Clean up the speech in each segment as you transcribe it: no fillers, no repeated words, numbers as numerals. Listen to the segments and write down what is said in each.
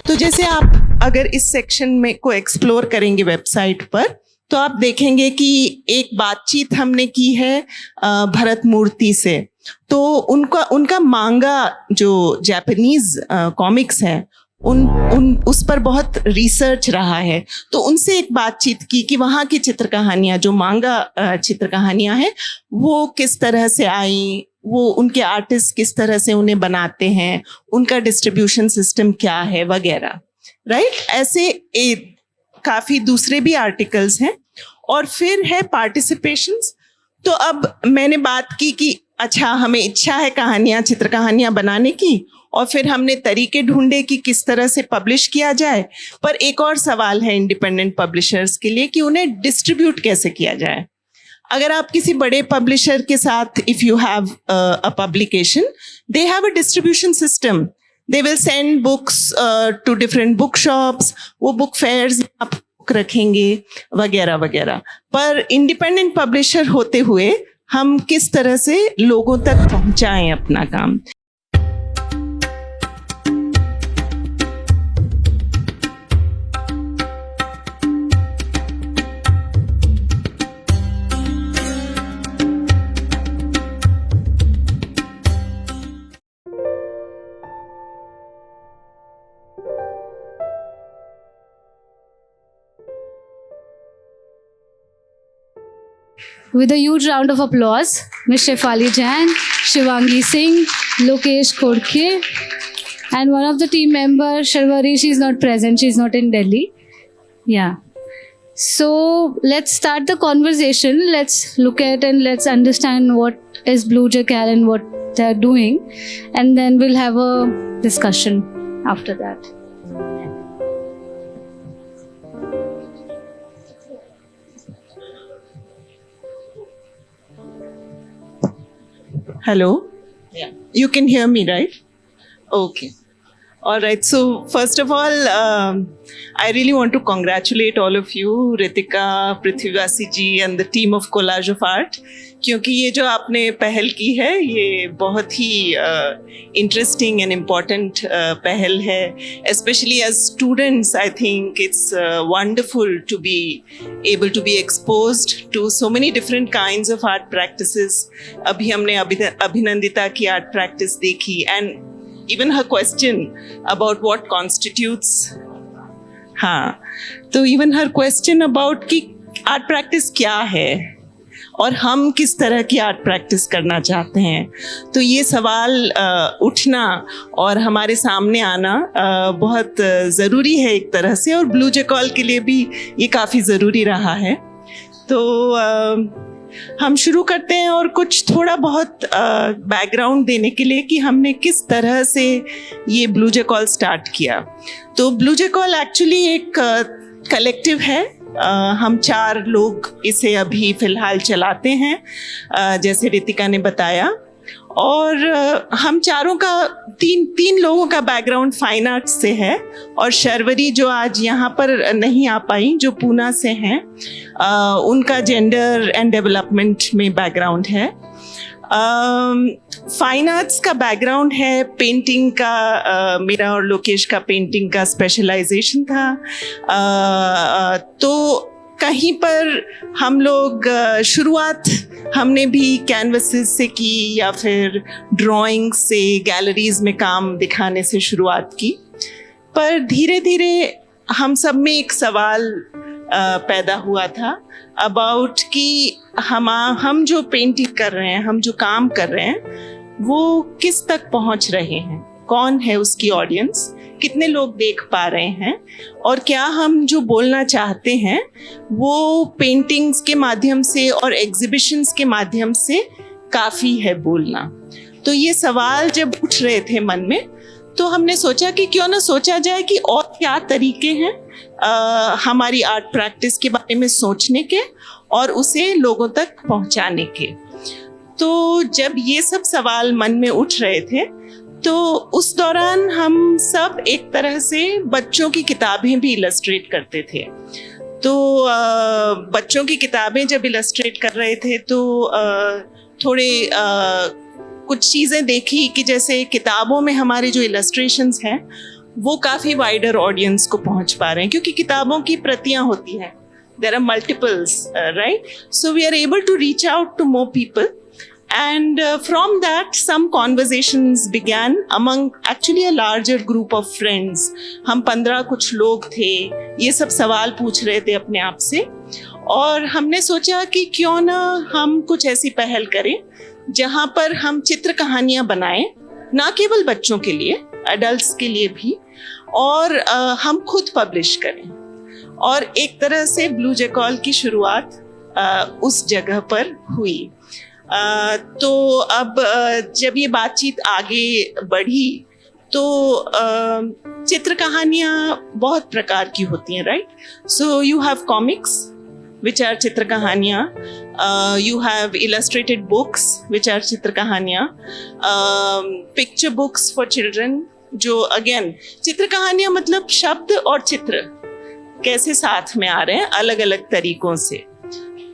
तो जैसे आप अगर इस सेक्शन में को एक्सप्लोर करेंगे वेबसाइट पर, तो आप देखेंगे कि एक बातचीत हमने की है भरत मूर्ति से। तो उनका मांगा जो जापानीज कॉमिक्स है उस पर बहुत रिसर्च रहा है। तो उनसे एक बातचीत की कि वहाँ की चित्र कहानियाँ, जो मांगा चित्र कहानियाँ हैं, वो किस तरह से आई, वो उनके आर्टिस्ट किस तरह से उन्हें बनाते हैं, उनका डिस्ट्रीब्यूशन सिस्टम क्या है वगैरह, राइट। ऐसे काफ़ी दूसरे भी आर्टिकल्स हैं। और फिर है पार्टिसिपेशंस। तो अब मैंने बात की कि अच्छा, हमें इच्छा है कहानियाँ, चित्र कहानियाँ बनाने की, और फिर हमने तरीके ढूंढे कि किस तरह से पब्लिश किया जाए। पर एक और सवाल है इंडिपेंडेंट पब्लिशर्स के लिए कि उन्हें डिस्ट्रीब्यूट कैसे किया जाए। अगर आप किसी बड़े पब्लिशर के साथ, if you have a publication, they have a distribution system. They will send books to different book shops, वो बुक फेयर्स आप रखेंगे वगैरह वगैरह। पर इंडिपेंडेंट पब्लिशर होते हुए हम किस तरह से लोगों तक पहुंचाएं अपना काम। With a huge round of applause, Ms. Shefali Jain, Shivangi Singh, Lokesh Khorke, and one of the team members, Sharvari, she's not present, she's not in Delhi. Yeah. So let's start the conversation. Let's look at and let's understand what is Blue Jackal and what they're doing. And then we'll have a discussion after that. Hello? Yeah. You can hear me, right? Okay. All right. So first of all, I really want to congratulate all of you, Ritika, Prithivasi ji and the team of Collage of Art, क्योंकि ये जो आपने पहल की है ये बहुत ही interesting and important पहल है। Specially as students, I think it's wonderful to be able to be exposed to so many different kinds of art practices. अभी हमने अभिनंदिता की आर्ट प्रैक्टिस देखी, and even her question about what constitutes, हाँ, तो even her question about कि art practice क्या है और हम किस तरह की आर्ट प्रैक्टिस करना चाहते हैं। तो ये सवाल उठना और हमारे सामने आना बहुत ज़रूरी है एक तरह से, और ब्लू जैकल के लिए भी ये काफ़ी ज़रूरी रहा है। तो हम शुरू करते हैं और कुछ थोड़ा बहुत बैकग्राउंड देने के लिए कि हमने किस तरह से ये ब्लू जैकल स्टार्ट किया। तो ब्लू जैकल एक्चुअली एक कलेक्टिव है। हम 4 लोग इसे अभी फ़िलहाल चलाते हैं, जैसे रितिका ने बताया। और हम चारों का तीन लोगों का बैकग्राउंड फाइन आर्ट्स से है, और शर्वरी जो आज यहाँ पर नहीं आ पाई, जो पूना से हैं, उनका जेंडर एंड डेवलपमेंट में बैकग्राउंड है। फाइन आर्ट्स का बैकग्राउंड है, पेंटिंग का मेरा और लोकेश का पेंटिंग का स्पेशलाइजेशन था। तो कहीं पर हम लोग शुरुआत हमने भी कैनवसेस से की या फिर ड्राइंग से, गैलरीज में काम दिखाने से शुरुआत की। पर धीरे धीरे हम सब में एक सवाल पैदा हुआ था अबाउट कि हम जो पेंटिंग कर रहे हैं, हम जो काम कर रहे हैं, वो किस तक पहुंच रहे हैं, कौन है उसकी ऑडियंस, कितने लोग देख पा रहे हैं, और क्या हम जो बोलना चाहते हैं वो पेंटिंग्स के माध्यम से और एग्जिबिशंस के माध्यम से काफ़ी है बोलना। तो ये सवाल जब उठ रहे थे मन में, तो हमने सोचा कि क्यों ना सोचा जाए कि और क्या तरीके हैं हमारी आर्ट प्रैक्टिस के बारे में सोचने के और उसे लोगों तक पहुंचाने के। तो जब ये सब सवाल मन में उठ रहे थे, तो उस दौरान हम सब एक तरह से बच्चों की किताबें भी इलस्ट्रेट करते थे। तो बच्चों की किताबें जब इलस्ट्रेट कर रहे थे तो थोड़े कुछ चीज़ें देखी कि जैसे किताबों में हमारे जो इलस्ट्रेशंस हैं वो काफ़ी वाइडर ऑडियंस को पहुंच पा रहे हैं, क्योंकि किताबों की प्रतियां होती हैं, there are multiples, right? So we are able to reach out to more people, and from that some conversations began among actually a larger group of friends. हम 15 कुछ लोग थे, ये सब सवाल पूछ रहे थे अपने आप से, और हमने सोचा कि क्यों ना हम कुछ ऐसी पहल करें जहाँ पर हम चित्र कहानियाँ बनाएं, ना केवल बच्चों के लिए, एडल्ट्स के लिए भी, और हम खुद पब्लिश करें। और एक तरह से ब्लू जैकॉल की शुरुआत उस जगह पर हुई। तो अब जब ये बातचीत आगे बढ़ी तो चित्र कहानियाँ बहुत प्रकार की होती हैं, right? So you have comics which are चित्र कहानियाँ, you have illustrated books which are चित्र कहानियाँ, picture books for children, जो again चित्र कहानियाँ मतलब शब्द और चित्र कैसे साथ में आ रहे हैं अलग अलग तरीकों से।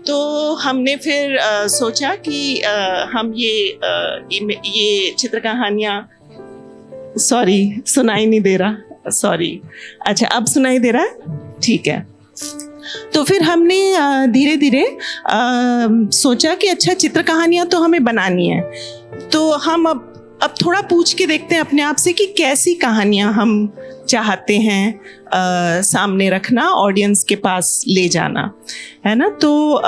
तो हमने फिर सोचा कि हम ये चित्र कहानियाँ, सॉरी सुनाई नहीं दे रहा, सॉरी, अच्छा अब सुनाई दे रहा है, ठीक है। तो फिर हमने धीरे धीरे सोचा कि अच्छा चित्र कहानियाँ तो हमें बनानी है, तो हम अब थोड़ा पूछ के देखते हैं अपने आप से कि कैसी कहानियाँ हम चाहते हैं सामने रखना, ऑडियंस के पास ले जाना, है ना। तो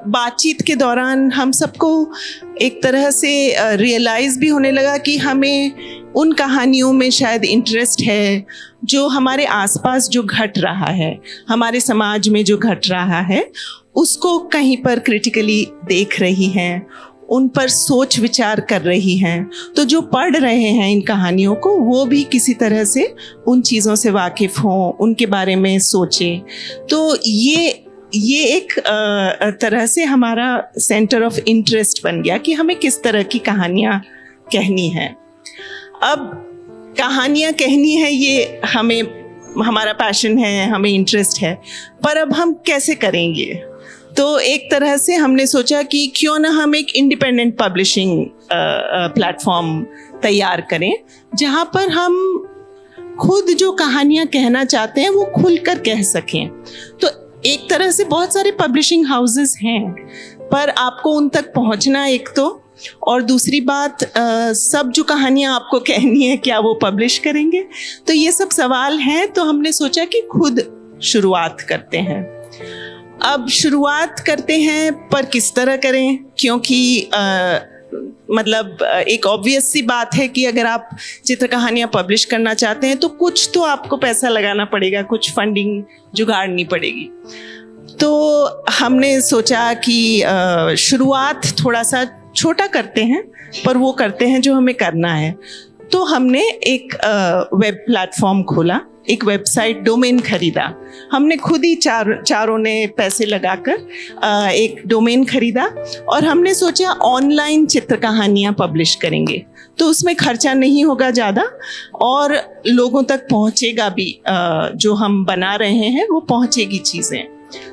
बातचीत के दौरान हम सबको एक तरह से रियलाइज़ भी होने लगा कि हमें उन कहानियों में शायद इंटरेस्ट है जो हमारे आसपास जो घट रहा है, हमारे समाज में जो घट रहा है, उसको कहीं पर क्रिटिकली देख रही हैं, उन पर सोच विचार कर रही हैं। तो जो पढ़ रहे हैं इन कहानियों को वो भी किसी तरह से उन चीज़ों से वाकिफ़ हों, उनके बारे में सोचें। तो ये एक तरह से हमारा सेंटर ऑफ इंटरेस्ट बन गया कि हमें किस तरह की कहानियाँ कहनी हैं। अब कहानियाँ कहनी है ये हमें, हमारा पैशन है, हमें इंटरेस्ट है, पर अब हम कैसे करेंगे? तो एक तरह से हमने सोचा कि क्यों ना हम एक इंडिपेंडेंट पब्लिशिंग प्लेटफॉर्म तैयार करें जहाँ पर हम खुद जो कहानियाँ कहना चाहते हैं वो खुलकर कह सकें। तो एक तरह से बहुत सारे पब्लिशिंग हाउसेस हैं, पर आपको उन तक पहुँचना एक तो, और दूसरी बात सब जो कहानियाँ आपको कहनी है क्या वो पब्लिश करेंगे? तो ये सब सवाल हैं। तो हमने सोचा कि खुद शुरुआत करते हैं। अब शुरुआत करते हैं, पर किस तरह करें? क्योंकि मतलब एक ऑब्वियस सी बात है कि अगर आप चित्र कहानियाँ पब्लिश करना चाहते हैं तो कुछ तो आपको पैसा लगाना पड़ेगा, कुछ फंडिंग जुगाड़नी पड़ेगी। तो हमने सोचा कि शुरुआत थोड़ा सा छोटा करते हैं, पर वो करते हैं जो हमें करना है। तो हमने एक वेब प्लेटफॉर्म खोला, एक वेबसाइट डोमेन खरीदा। हमने खुद ही चारों ने पैसे लगाकर एक डोमेन खरीदा, और हमने सोचा ऑनलाइन चित्र कहानियाँ पब्लिश करेंगे, तो उसमें खर्चा नहीं होगा ज़्यादा और लोगों तक पहुँचेगा भी, जो हम बना रहे हैं वो पहुँचेगी चीज़ें।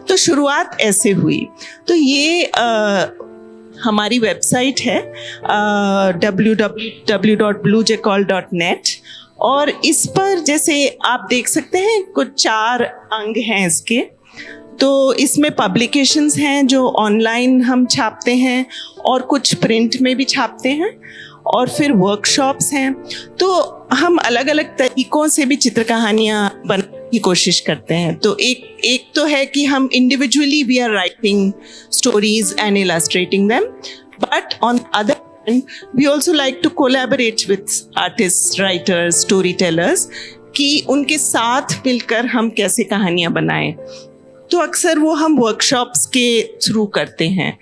तो शुरुआत ऐसे हुई। तो ये हमारी वेबसाइट है www.bluejacol.net, और इस पर जैसे आप देख सकते हैं कुछ 4 अंग हैं इसके। तो इसमें पब्लिकेशंस हैं जो ऑनलाइन हम छापते हैं और कुछ प्रिंट में भी छापते हैं, और फिर वर्कशॉप्स हैं। तो हम अलग अलग तरीकों से भी चित्र कहानियाँ बनाने की कोशिश करते हैं। तो एक तो है कि हम individually we are writing stories and illustrating them, but on other we also like to collaborate with artists, writers, storytellers, कि उनके साथ मिलकर हम कैसे कहानियाँ बनाएं। तो अक्सर वो हम वर्कशॉप्स के थ्रू करते हैं।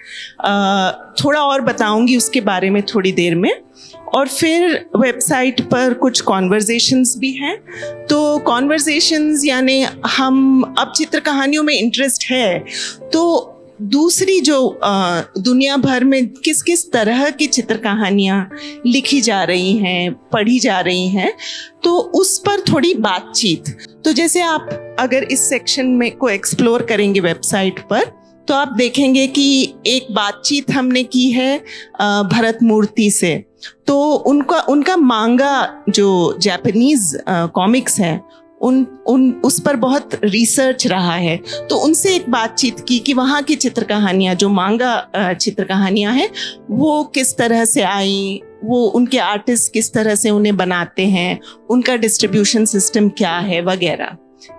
थोड़ा और बताऊंगी उसके बारे में थोड़ी देर में। और फिर वेबसाइट पर कुछ कॉन्वर्जेशंस भी हैं। तो कॉन्वर्जेशंस यानी हम अब चित्र कहानियों में इंटरेस्ट है तो दूसरी जो दुनिया भर में किस किस तरह की चित्र कहानियाँ लिखी जा रही हैं, पढ़ी जा रही हैं, तो उस पर थोड़ी बातचीत। तो जैसे आप अगर इस सेक्शन में को एक्सप्लोर करेंगे वेबसाइट पर, तो आप देखेंगे कि एक बातचीत हमने की है भरत मूर्ति से। तो उनका मांगा जो जापानीज कॉमिक्स है उस पर बहुत रिसर्च रहा है। तो उनसे एक बातचीत की कि वहाँ की चित्र कहानियाँ, जो मांगा चित्र कहानियाँ हैं, वो किस तरह से आई, वो उनके आर्टिस्ट किस तरह से उन्हें बनाते हैं, उनका डिस्ट्रीब्यूशन सिस्टम क्या है वगैरह,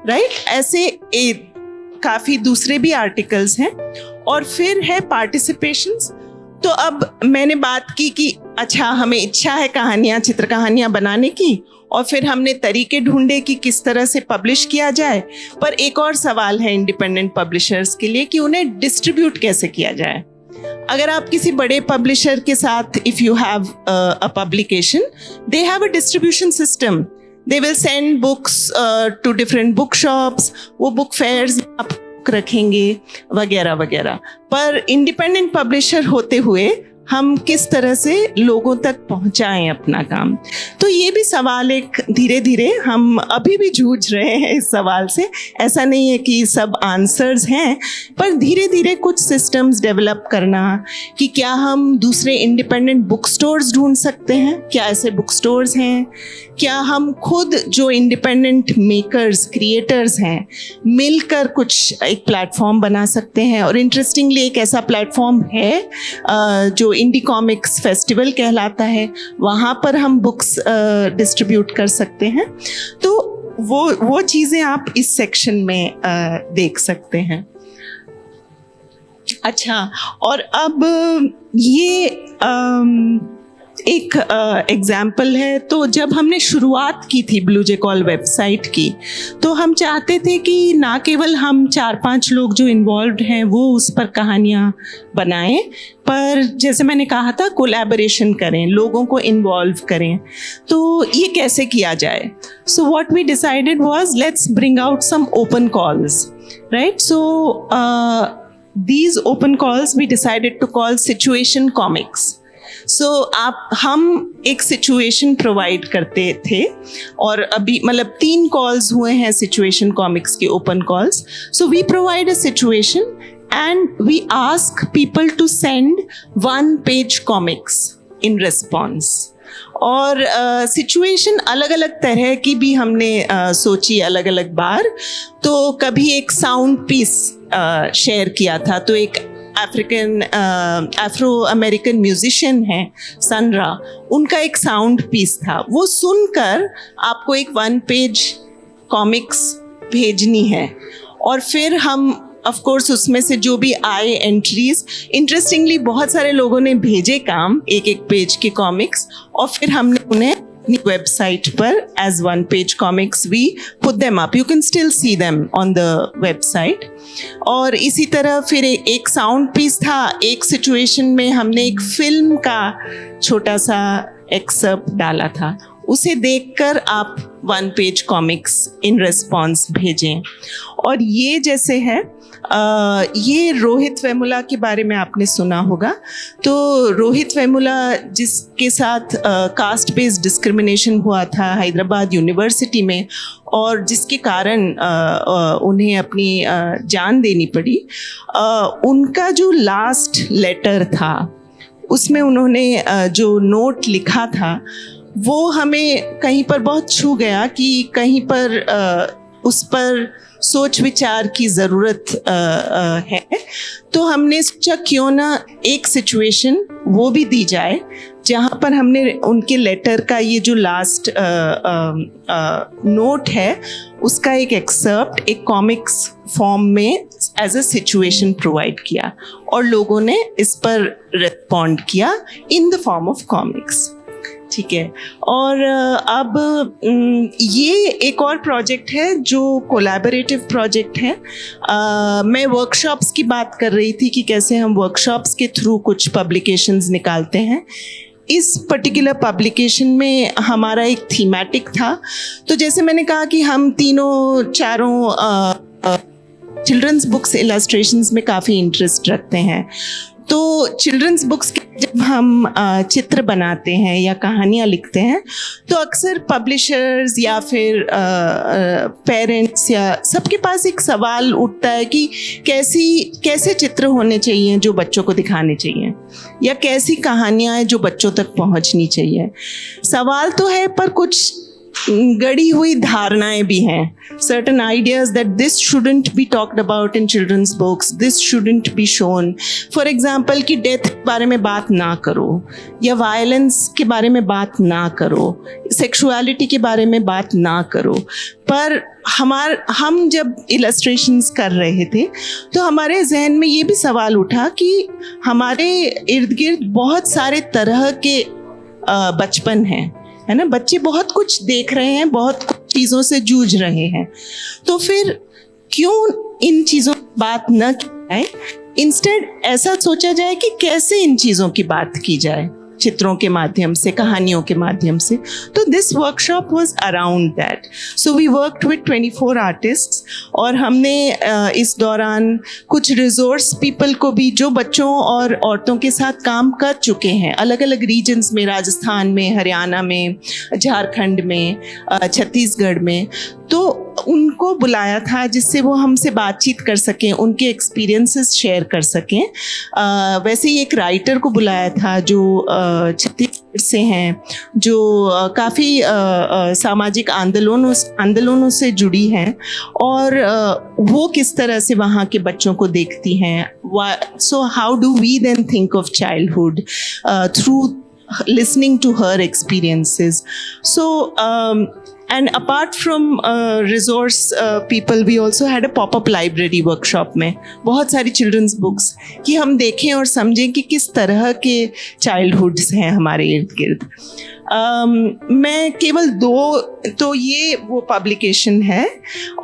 राइट। ऐसे काफ़ी दूसरे भी आर्टिकल्स हैं। और फिर है पार्टिसिपेशंस। तो अब मैंने बात की कि अच्छा हमें इच्छा है कहानियाँ, चित्र कहानियाँ बनाने की, और फिर हमने तरीके ढूंढे कि किस तरह से पब्लिश किया जाए। पर एक और सवाल है इंडिपेंडेंट पब्लिशर्स के लिए कि उन्हें डिस्ट्रीब्यूट कैसे किया जाए। अगर आप किसी बड़े पब्लिशर के साथ, if you have a publication, they have a distribution system, they will send books to different book shops, वो बुक फेयर्स आप रखेंगे वगैरह वगैरह। पर इंडिपेंडेंट पब्लिशर होते हुए हम किस तरह से लोगों तक पहुंचाएं अपना काम, तो ये भी सवाल एक धीरे धीरे हम अभी भी जूझ रहे हैं इस सवाल से। ऐसा नहीं है कि सब आंसर्स हैं, पर धीरे धीरे कुछ सिस्टम्स डेवलप करना कि क्या हम दूसरे इंडिपेंडेंट बुक स्टोर्स ढूंढ सकते हैं, क्या ऐसे बुक स्टोर्स हैं, क्या हम खुद जो इंडिपेंडेंट मेकर्स, क्रिएटर्स हैं, मिलकर कुछ एक प्लेटफॉर्म बना सकते हैं। और इंटरेस्टिंगली एक ऐसा प्लेटफॉर्म है जो इंडी कॉमिक्स फेस्टिवल कहलाता है, वहाँ पर हम बुक्स डिस्ट्रीब्यूट कर सकते हैं। तो वो चीज़ें आप इस सेक्शन में देख सकते हैं। अच्छा, और अब ये एक एग्जाम्पल है। तो जब हमने शुरुआत की थी ब्लू जे कॉल वेबसाइट की, तो हम चाहते थे कि ना केवल हम 4-5 लोग जो इन्वॉल्व्ड हैं वो उस पर कहानियाँ बनाएं, पर जैसे मैंने कहा था कोलैबोरेशन करें, लोगों को इन्वॉल्व करें। तो ये कैसे किया जाए? So what we decided was, let's bring out some open calls, right. So these open calls we decided to call situation comics. So हम एक सिचुएशन प्रोवाइड करते थे, और अभी मतलब 3 कॉल्स हुए हैं सिचुएशन कॉमिक्स के open calls. So we provide a situation and we ask people to send 1-page comics in response. और सिचुएशन अलग अलग तरह की भी हमने सोची अलग अलग बार। तो कभी एक साउंड पीस शेयर किया था, तो एक अफ्रो अमेरिकन म्यूजिशियन है सनरा, उनका एक साउंड पीस था, वो सुनकर आपको एक 1-page कॉमिक्स भेजनी है। और फिर हम ऑफ कोर्स उसमें से जो भी आए एंट्रीज, इंटरेस्टिंगली बहुत सारे लोगों ने भेजे काम, एक पेज के कॉमिक्स, और फिर हमने उन्हें अपनी वेबसाइट पर as 1-page comics we put them up. You can still see them on the website. और इसी तरह फिर एक साउंड पीस था, एक सिचुएशन में हमने एक फिल्म का छोटा सा एक्सर्प्ट डाला था, उसे देखकर आप 1-page कॉमिक्स इन रेस्पॉन्स भेजें। और ये जैसे है ये रोहित वेमुला के बारे में आपने सुना होगा। तो रोहित वेमुला जिसके साथ कास्ट बेस्ड डिस्क्रिमिनेशन हुआ था हैदराबाद यूनिवर्सिटी में, और जिसके कारण उन्हें अपनी जान देनी पड़ी, उनका जो लास्ट लेटर था उसमें उन्होंने जो नोट लिखा था वो हमें कहीं पर बहुत छू गया कि कहीं पर उस पर सोच विचार की ज़रूरत है। तो हमने सोचा क्यों ना एक सिचुएशन वो भी दी जाए जहाँ पर हमने उनके लेटर का ये जो लास्ट नोट है उसका एक एक्सर्प्ट एक कॉमिक्स फॉर्म में एज अ सिचुएशन प्रोवाइड किया, और लोगों ने इस पर रिस्पॉन्ड किया in the form of comics. ठीक है। और अब ये एक और प्रोजेक्ट है जो कोलैबोरेटिव प्रोजेक्ट है। मैं वर्कशॉप्स की बात कर रही थी कि कैसे हम वर्कशॉप्स के थ्रू कुछ पब्लिकेशंस निकालते हैं। इस पर्टिकुलर पब्लिकेशन में हमारा एक थीमेटिक था। तो जैसे मैंने कहा कि हम चारों चिल्ड्रंस बुक्स इलस्ट्रेशंस में काफ़ी इंटरेस्ट रखते हैं, तो चिल्ड्रंस बुक्स के जब हम चित्र बनाते हैं या कहानियाँ लिखते हैं तो अक्सर पब्लिशर्स या फिर पेरेंट्स या सबके पास एक सवाल उठता है कि कैसे चित्र होने चाहिए जो बच्चों को दिखाने चाहिए, या कैसी कहानियाँ हैं जो बच्चों तक पहुँचनी चाहिए। सवाल तो है पर कुछ गड़ी हुई धारणाएं भी हैं, certain ideas that this shouldn't be talked about in children's books, this shouldn't be shown. For example कि डेथ के बारे में बात ना करो, या वायलेंस के बारे में बात ना करो, सेक्सुअलिटी के बारे में बात ना करो। पर हम जब इलस्ट्रेशंस कर रहे थे तो हमारे जहन में ये भी सवाल उठा कि हमारे इर्द गिर्द बहुत सारे तरह के बचपन हैं, है ना, बच्चे बहुत कुछ देख रहे हैं, बहुत कुछ चीज़ों से जूझ रहे हैं, तो फिर क्यों इन चीज़ों की बात न की जाए, इंस्टेड ऐसा सोचा जाए कि कैसे इन चीज़ों की बात की जाए चित्रों के माध्यम से, कहानियों के माध्यम से। तो this workshop was around that. So we worked with 24 artists, और हमने इस दौरान कुछ रिसोर्स पीपल को भी जो बच्चों और औरतों के साथ काम कर चुके हैं अलग अलग रीजन्स में, राजस्थान में, हरियाणा में, झारखंड में, छत्तीसगढ़ में, तो उनको बुलाया था जिससे वो हमसे बातचीत कर सकें, उनके एक्सपीरियंसेस शेयर कर सकें। वैसे ही एक राइटर को बुलाया था जो छत्तीसगढ़ से हैं, जो काफ़ी सामाजिक आंदोलनों से जुड़ी हैं, और वो किस तरह से वहाँ के बच्चों को देखती हैं। So how do we then think of childhood through listening to her experiences. So and apart from resource people, we also had a pop-up library workshop में बहुत सारी children's books कि हम देखें और समझें कि किस तरह के childhoods हैं हमारे इर्द गिर्द। मैं केवल 2, तो ये वो publication है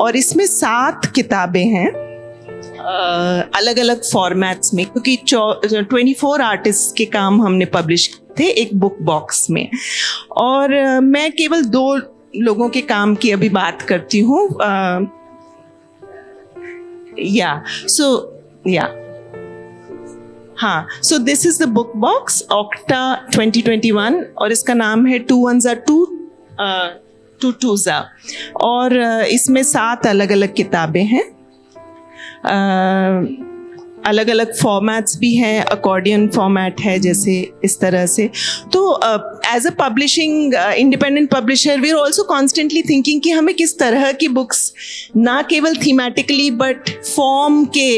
और इसमें 7 किताबें हैं अलग अलग फॉर्मेट्स में, क्योंकि 24 आर्टिस्ट के काम हमने पब्लिश थे एक बुक बॉक्स में, और मैं केवल 2 लोगों के काम की अभी बात करती हूँ। So this is the book box octa 2021, और इसका नाम है 2 1s are 2 2 2s are, और इसमें 7 अलग अलग किताबें हैं। अलग अलग फॉर्मेट्स भी हैं, अकॉर्डियन फॉर्मेट है जैसे इस तरह से। तो as a publishing independent publisher we are also constantly thinking कि हमें किस तरह की बुक्स, ना केवल थीमेटिकली बट फॉर्म के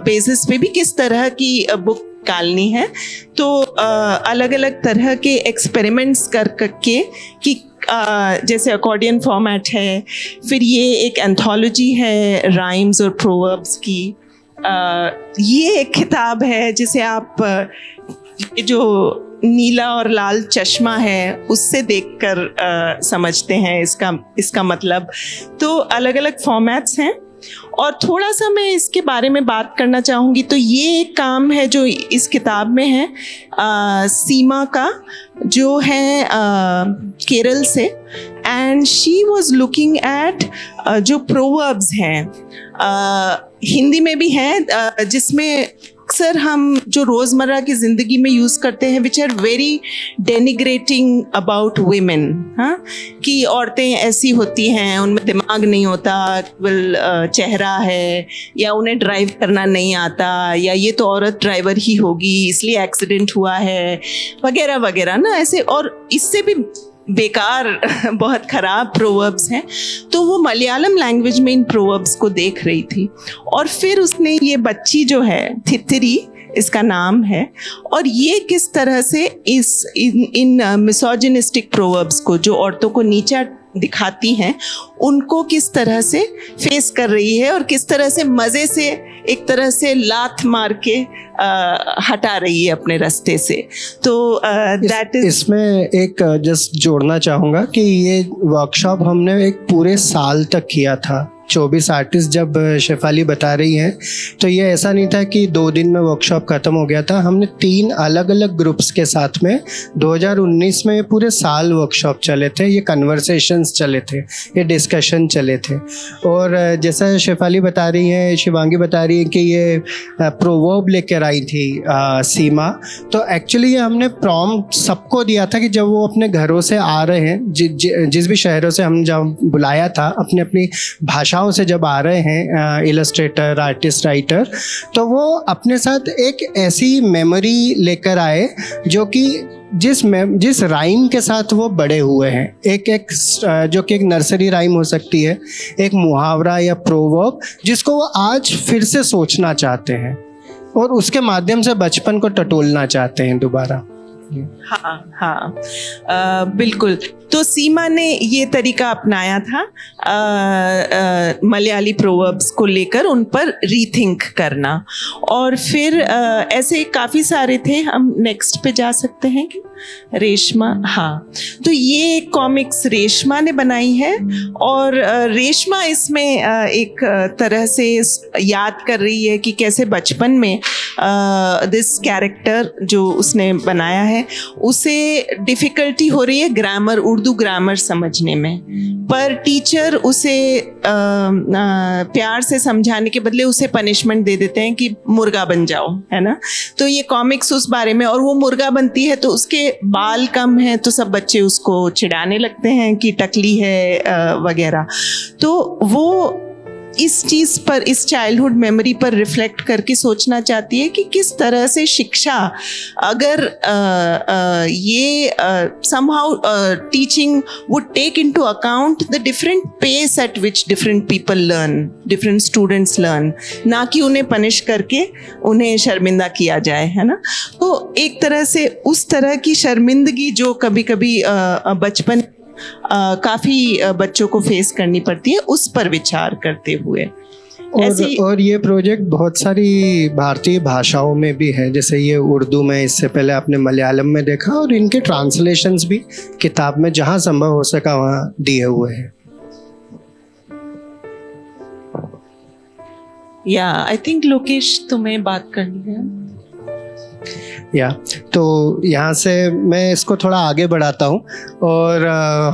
बेसिस पे भी किस तरह की बुक निकालनी है। तो अलग अलग तरह के एक्सपेरिमेंट्स करके कि जैसे अकॉर्डियन फॉर्मेट है, फिर ये एक एंथोलॉजी है राइम्स और प्रोवर्ब्स की। ये एक किताब है जिसे आप जो नीला और लाल चश्मा है उससे देखकर समझते हैं इसका मतलब। तो अलग अलग फॉर्मेट्स हैं, और थोड़ा सा मैं इसके बारे में बात करना चाहूँगी। तो ये एक काम है जो इस किताब में है सीमा का, जो है केरल से, and she was looking at जो प्रोवर्ब्स हैं, हिंदी में भी हैं, जिसमें अक्सर हम जो रोज़मर्रा की ज़िंदगी में यूज़ करते हैं, which are very denigrating about women, हाँ, कि औरतें ऐसी होती हैं, उनमें दिमाग नहीं होता, केवल चेहरा है, या उन्हें ड्राइव करना नहीं आता, या ये तो औरत ड्राइवर ही होगी इसलिए एक्सीडेंट हुआ है, वगैरह वगैरह ना, ऐसे। और इससे भी बेकार बहुत ख़राब प्रोवर्ब्स हैं। तो वो मलयालम लैंग्वेज में इन प्रोवर्ब्स को देख रही थी, और फिर उसने ये बच्ची जो है थित्तरी इसका नाम है, और ये किस तरह से इन मिसोजिनिस्टिक प्रोवर्ब्स को, जो औरतों को नीचा दिखाती हैं, उनको किस तरह से फेस कर रही है, और किस तरह से मज़े से एक तरह से लात मार के हटा रही है अपने रास्ते से। तो दैट इज, इसमें एक जस्ट जोड़ना चाहूँगा कि ये वर्कशॉप हमने एक पूरे साल तक किया था, 24 आर्टिस्ट जब शेफाली बता रही हैं तो ये ऐसा नहीं था कि 2 दिन में वर्कशॉप ख़त्म हो गया था। हमने 3 अलग अलग ग्रुप्स के साथ में 2019 में ये पूरे साल वर्कशॉप चले थे, ये कन्वर्सेशंस चले थे, ये डिस्कशन चले थे। और जैसा शेफाली बता रही हैं, शिवांगी बता रही है कि ये प्रोवर्ब लेकर आई थी सीमा, तो एक्चुअली ये हमने प्रॉम्प्ट सबको दिया था कि जब वो अपने घरों से आ रहे हैं, जिस भी शहरों से हम जब बुलाया था, अपनी अपनी भाषाओं से जब आ रहे हैं इलस्ट्रेटर, आर्टिस्ट, राइटर, तो वो अपने साथ एक ऐसी मेमोरी लेकर आए जो कि जिस राइम के साथ वो बड़े हुए हैं, एक जो कि एक नर्सरी राइम हो सकती है, एक मुहावरा या प्रोवर्ब, जिसको वो आज फिर से सोचना चाहते हैं और उसके माध्यम से बचपन को टटोलना चाहते हैं दोबारा। हाँ, बिल्कुल। तो सीमा ने ये तरीका अपनाया था मलयाली प्रोवर्ब्स को लेकर उन पर रीथिंक करना, और फिर ऐसे काफ़ी सारे थे। हम नेक्स्ट पे जा सकते हैं कि रेशमा, हाँ, तो ये कॉमिक्स रेशमा ने बनाई है, और रेशमा इसमें एक तरह से याद कर रही है कि कैसे बचपन में दिस कैरेक्टर जो उसने बनाया है उसे डिफ़िकल्टी हो रही है ग्रामर, उर्दू ग्रामर समझने में, पर टीचर उसे प्यार से समझाने के बदले उसे पनिशमेंट दे देते हैं कि मुर्गा बन जाओ, है ना। तो ये कॉमिक्स उस बारे में, और वो मुर्गा बनती है तो उसके बाल कम हैं तो सब बच्चे उसको चिढ़ाने लगते हैं कि टकली है वगैरह। तो वो इस चीज़ पर, इस चाइल्डहुड मेमोरी पर रिफ्लेक्ट करके सोचना चाहती है कि किस तरह से शिक्षा, अगर ये somehow teaching would take into account the different pace at which different people learn, different students learn, ना कि उन्हें पनिश करके उन्हें शर्मिंदा किया जाए, है ना। तो एक तरह से उस तरह की शर्मिंदगी जो कभी कभी बचपन काफ़ी बच्चों को फेस करनी पड़ती है, उस पर विचार करते हुए। और ये प्रोजेक्ट बहुत सारी भारतीय भाषाओं में भी है, जैसे ये उर्दू में, इससे पहले आपने मलयालम में देखा, और इनके ट्रांसलेशंस भी किताब में जहाँ संभव हो सका वहाँ दिए हुए हैं। या आई थिंक लोकेश तुम्हें बात करनी है। तो यहाँ से मैं इसको थोड़ा आगे बढ़ाता हूँ, और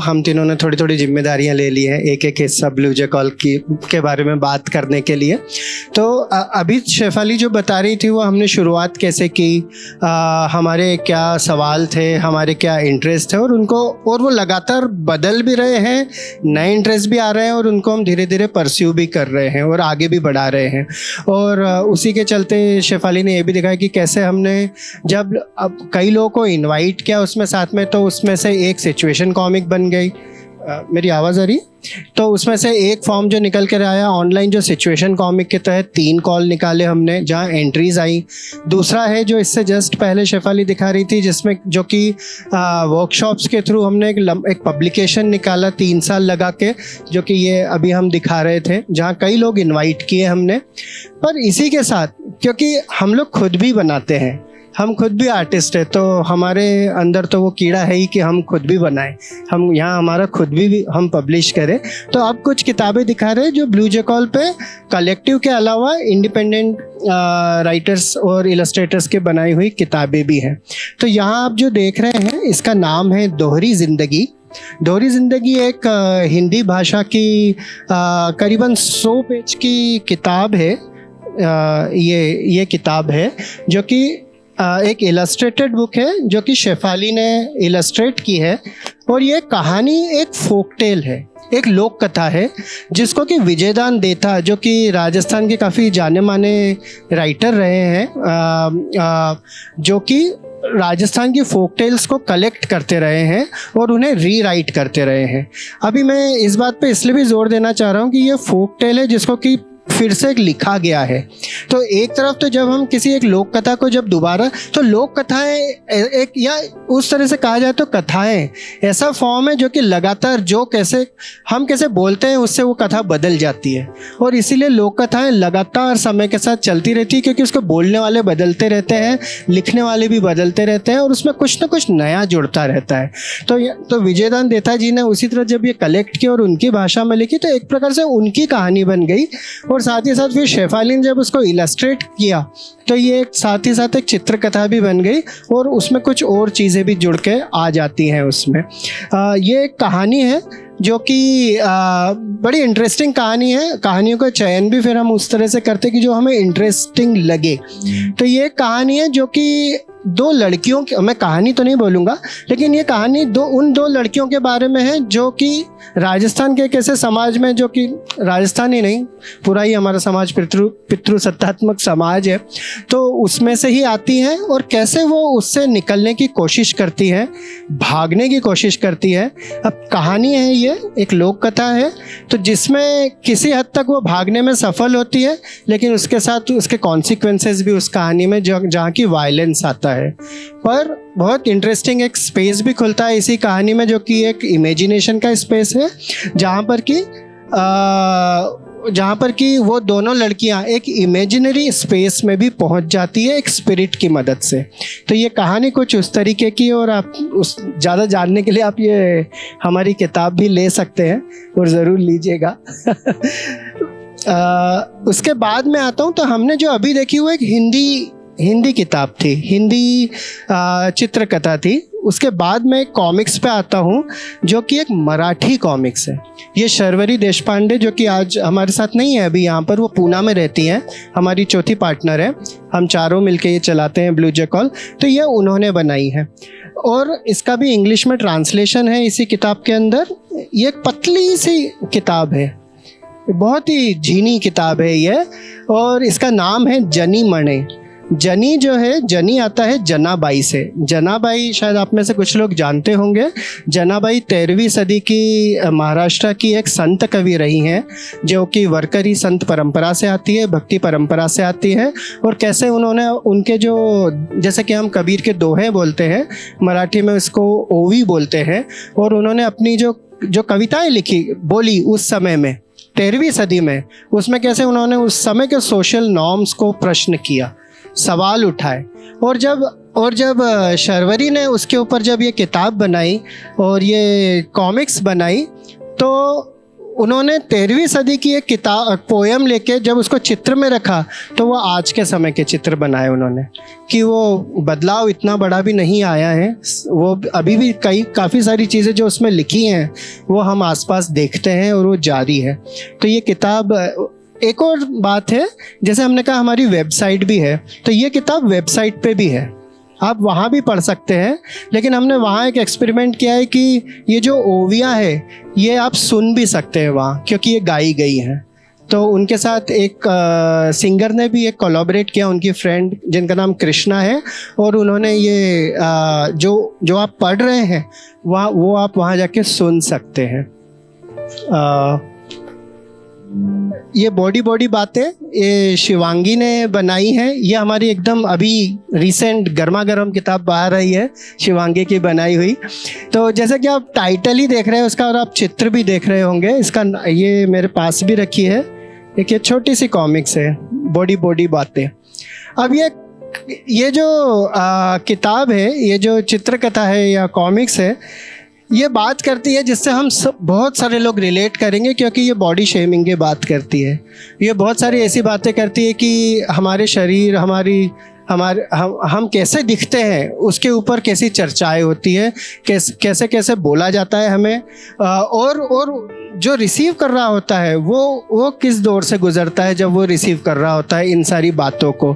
हम तीनों ने थोड़ी थोड़ी जिम्मेदारियाँ ले ली हैं, एक एक हिस्सा ब्लू जे कॉल के बारे में बात करने के लिए। तो अभी शेफाली जो बता रही थी वो हमने शुरुआत कैसे की, हमारे क्या सवाल थे, हमारे क्या इंटरेस्ट थे, और वो लगातार बदल भी रहे हैं, नए इंटरेस्ट भी आ रहे हैं, और उनको हम धीरे धीरे परस्यू भी कर रहे हैं और आगे भी बढ़ा रहे हैं। और उसी के चलते शेफाली ने ये भी दिखाया कि कैसे हमने जब अब कई लोगों को इनवाइट किया उसमें साथ में, तो उसमें से एक सिचुएशन कॉमिक बन गई। मेरी आवाज़ आ रही? तो उसमें से एक फॉर्म जो निकल कर आया ऑनलाइन, जो सिचुएशन कॉमिक के तहत 3 कॉल निकाले हमने जहाँ एंट्रीज आई। दूसरा है जो इससे जस्ट पहले शेफाली दिखा रही थी, जिसमें जो कि वर्कशॉप्स के थ्रू हमने एक पब्लिकेशन निकाला 3 साल लगा के, जो कि ये अभी हम दिखा रहे थे, जहाँ कई लोग इन्वाइट किए हमने। पर इसी के साथ, क्योंकि हम लोग खुद भी बनाते हैं, हम खुद भी आर्टिस्ट है, तो हमारे अंदर तो वो कीड़ा है ही कि हम खुद भी बनाएं, हम यहाँ हमारा खुद भी हम पब्लिश करें। तो अब कुछ किताबें दिखा रहे हैं जो ब्लू जे कॉल पे कलेक्टिव के अलावा इंडिपेंडेंट राइटर्स और इलस्ट्रेटर्स के बनाई हुई किताबें भी हैं। तो यहाँ आप जो देख रहे हैं इसका नाम है दोहरी ज़िंदगी। दोहरी ज़िंदगी एक हिंदी भाषा की करीबन 100 पेज की किताब है। ये किताब है जो कि एक इलस्ट्रेटेड बुक है जो कि शेफाली ने इलस्ट्रेट की है, और ये कहानी एक फोक टेल है, एक लोक कथा है, जिसको कि विजयदान देथा, जो कि राजस्थान के काफ़ी जाने माने राइटर रहे हैं, जो कि राजस्थान की फोक टेल्स को कलेक्ट करते रहे हैं और उन्हें रीराइट करते रहे हैं। अभी मैं इस बात पे इसलिए भी जोर देना चाह रहा हूँ कि ये फोक टेल है जिसको कि फिर से लिखा गया है। तो एक तरफ तो जब हम किसी एक लोक कथा को जब दोबारा, तो लोक कथाएं एक या उस तरह से कहा जाए तो कथाएं ऐसा फॉर्म है जो कि लगातार जो कैसे हम कैसे बोलते हैं उससे वो कथा बदल जाती है, और इसीलिए लोक कथाएं लगातार समय के साथ चलती रहती है, क्योंकि उसको बोलने वाले बदलते रहते हैं, लिखने वाले भी बदलते रहते हैं, और उसमें कुछ ना कुछ नया जुड़ता रहता है। तो विजयदान देथा जी ने उसी तरह जब ये कलेक्ट किया और उनकी भाषा में लिखी, तो एक प्रकार से उनकी कहानी बन गई, और साथ ही साथ फिर शेफाली ने जब उसको इलस्ट्रेट किया तो ये एक साथ ही साथ एक चित्रकथा भी बन गई, और उसमें कुछ और चीज़ें भी जुड़ के आ जाती हैं उसमें। ये एक कहानी है जो कि बड़ी इंटरेस्टिंग कहानी है। कहानियों का चयन भी फिर हम उस तरह से करते कि जो हमें इंटरेस्टिंग लगे। तो ये कहानी है जो कि दो लड़कियों की, मैं कहानी तो नहीं बोलूँगा, लेकिन ये कहानी उन दो लड़कियों के बारे में है जो कि राजस्थान के एक ऐसे समाज में, जो कि राजस्थान ही नहीं पूरा ही हमारा समाज पितृ सत्तात्मक समाज है, तो उसमें से ही आती हैं, और कैसे वो उससे निकलने की कोशिश करती है, भागने की कोशिश करती है। अब कहानी है, ये एक लोक कथा है, तो जिसमें किसी हद तक वो भागने में सफल होती है, लेकिन उसके साथ उसके कॉन्सिक्वेंसेस भी उस कहानी में जहाँ की वायलेंस आता है। पर बहुत इंटरेस्टिंग एक स्पेस भी खुलता है इसी कहानी में, जो कि एक इमेजिनेशन का स्पेस है, जहाँ पर कि वो दोनों लड़कियाँ एक इमेजिनरी स्पेस में भी पहुँच जाती है एक स्पिरिट की मदद से। तो ये कहानी कुछ उस तरीके की, और आप उस ज़्यादा जानने के लिए आप ये हमारी किताब भी ले सकते हैं, और ज़रूर लीजिएगा। उसके बाद में आता हूँ, तो हमने जो अभी देखी वो एक हिंदी किताब थी, हिंदी चित्रकथा थी। उसके बाद मैं कॉमिक्स पे आता हूँ जो कि एक मराठी कॉमिक्स है। ये शर्वरी देशपांडे, जो कि आज हमारे साथ नहीं है अभी यहाँ पर, वो पूना में रहती हैं, हमारी चौथी पार्टनर है, हम चारों मिलके ये चलाते हैं ब्लू जै कॉल। तो ये उन्होंने बनाई है, और इसका भी इंग्लिश में ट्रांसलेशन है इसी किताब के अंदर। ये एक पतली सी किताब है, बहुत ही झीनी किताब है ये, और इसका नाम है जनी मणे। जनी जो है, जनी आता है जनाबाई से। जनाबाई शायद आप में से कुछ लोग जानते होंगे। जनाबाई 13वीं सदी की महाराष्ट्र की एक संत कवि रही हैं, जो कि वरकरी संत परंपरा से आती है, भक्ति परंपरा से आती है। और कैसे उन्होंने उनके जो, जैसे कि हम कबीर के दोहे बोलते हैं, मराठी में उसको ओवी बोलते हैं, और उन्होंने अपनी जो कविताएं लिखी बोली उस समय में 13वीं सदी में, उसमें कैसे उन्होंने उस समय के सोशल नॉर्म्स को प्रश्न किया, सवाल उठाए। और जब शर्वरी ने उसके ऊपर जब ये किताब बनाई और ये कॉमिक्स बनाई, तो उन्होंने 13वीं सदी की एक किताब पोयम लेके जब उसको चित्र में रखा, तो वो आज के समय के चित्र बनाए उन्होंने, कि वो बदलाव इतना बड़ा भी नहीं आया है, वो अभी भी काफ़ी सारी चीज़ें जो उसमें लिखी हैं वो हम आसपास देखते हैं, और वो जारी है। तो ये किताब, एक और बात है, जैसे हमने कहा हमारी वेबसाइट भी है, तो ये किताब वेबसाइट पे भी है, आप वहाँ भी पढ़ सकते हैं। लेकिन हमने वहाँ एक एक्सपेरिमेंट किया है कि ये जो ओवियाँ है ये आप सुन भी सकते हैं वहाँ, क्योंकि ये गाई गई हैं। तो उनके साथ एक सिंगर ने भी एक कोलैबोरेट किया, उनकी फ्रेंड जिनका नाम कृष्णा है, और उन्होंने ये जो आप पढ़ रहे हैं वो आप वहाँ जाके सुन सकते हैं। ये बॉडी बातें ये शिवांगी ने बनाई है। ये हमारी एकदम अभी रिसेंट गर्मा गर्म किताब बाहर आई है, शिवांगी की बनाई हुई। तो जैसे कि आप टाइटल ही देख रहे हैं उसका, और आप चित्र भी देख रहे होंगे इसका, ये मेरे पास भी रखी है। एक ये छोटी सी कॉमिक्स है, बॉडी बातें। अब ये जो किताब है, ये जो चित्रकथा है या कॉमिक्स है, ये बात करती है जिससे हम सब बहुत सारे लोग रिलेट करेंगे, क्योंकि ये बॉडी शेमिंग की बात करती है। ये बहुत सारी ऐसी बातें करती है कि हमारे शरीर, हम कैसे दिखते हैं उसके ऊपर कैसी चर्चाएं होती है, कैसे बोला जाता है हमें, और जो रिसीव कर रहा होता है वो किस दौर से गुजरता है जब वो रिसीव कर रहा होता है इन सारी बातों को।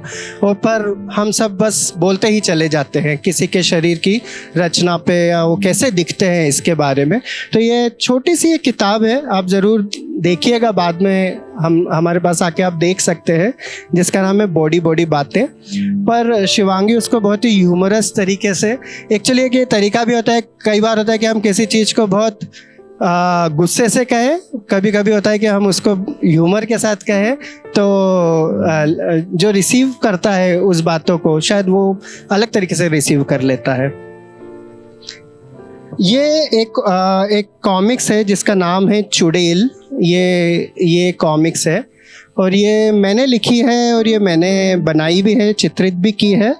और पर हम सब बस बोलते ही चले जाते हैं किसी के शरीर की रचना पे, या वो कैसे दिखते हैं इसके बारे में। तो ये छोटी सी एक किताब है, आप ज़रूर देखिएगा, बाद में हमारे पास आके आप देख सकते हैं, जिसका नाम है बॉडी बातें। पर शिवांगी उसको बहुत ही ह्यूमरस तरीके से, एक्चुअली एक ये तरीका भी होता है, कई बार होता है कि हम किसी चीज़ को बहुत गुस्से से कहें, कभी कभी होता है कि हम उसको ह्यूमर के साथ कहें। तो जो रिसीव करता है उस बातों को शायद वो अलग तरीके से रिसीव कर लेता है। ये एक कॉमिक्स है जिसका नाम है चुड़ैल। ये कॉमिक्स है और ये मैंने लिखी है और ये मैंने बनाई भी है, चित्रित भी की है।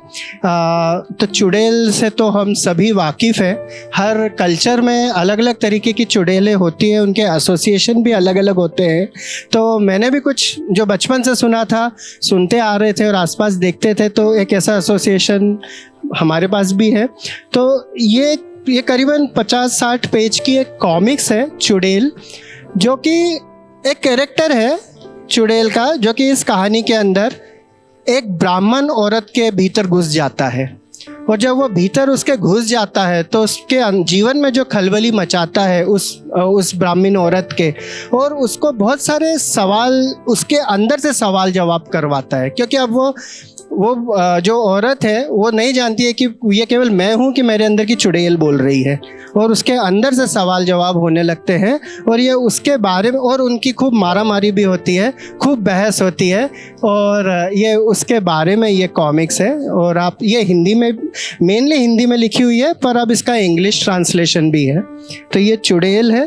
तो चुड़ैल से तो हम सभी वाकिफ़ हैं। हर कल्चर में अलग अलग तरीके की चुड़ैलें होती हैं, उनके एसोसिएशन भी अलग अलग होते हैं। तो मैंने भी कुछ जो बचपन से सुना था, सुनते आ रहे थे और आसपास देखते थे, तो एक ऐसा एसोसिएशन हमारे पास भी है। तो ये करीबन 50-60 पेज की एक कॉमिक्स है चुड़ैल, जो कि एक कैरेक्टर है चुड़ैल का, जो कि इस कहानी के अंदर एक ब्राह्मण औरत के भीतर घुस जाता है। और जब वो भीतर उसके घुस जाता है तो उसके जीवन में जो खलबली मचाता है उस ब्राह्मण औरत के, और उसको बहुत सारे सवाल उसके अंदर से सवाल जवाब करवाता है। क्योंकि अब वो जो औरत है वो नहीं जानती है कि ये केवल मैं हूँ कि मेरे अंदर की चुड़ैल बोल रही है, और उसके अंदर से सवाल जवाब होने लगते हैं। और ये उसके बारे में, और उनकी खूब मारामारी भी होती है, खूब बहस होती है, और ये उसके बारे में ये कॉमिक्स है। और आप ये हिंदी में, मेनली हिंदी में लिखी हुई है, पर अब इसका इंग्लिश ट्रांसलेशन भी है। तो ये चुड़ैल है।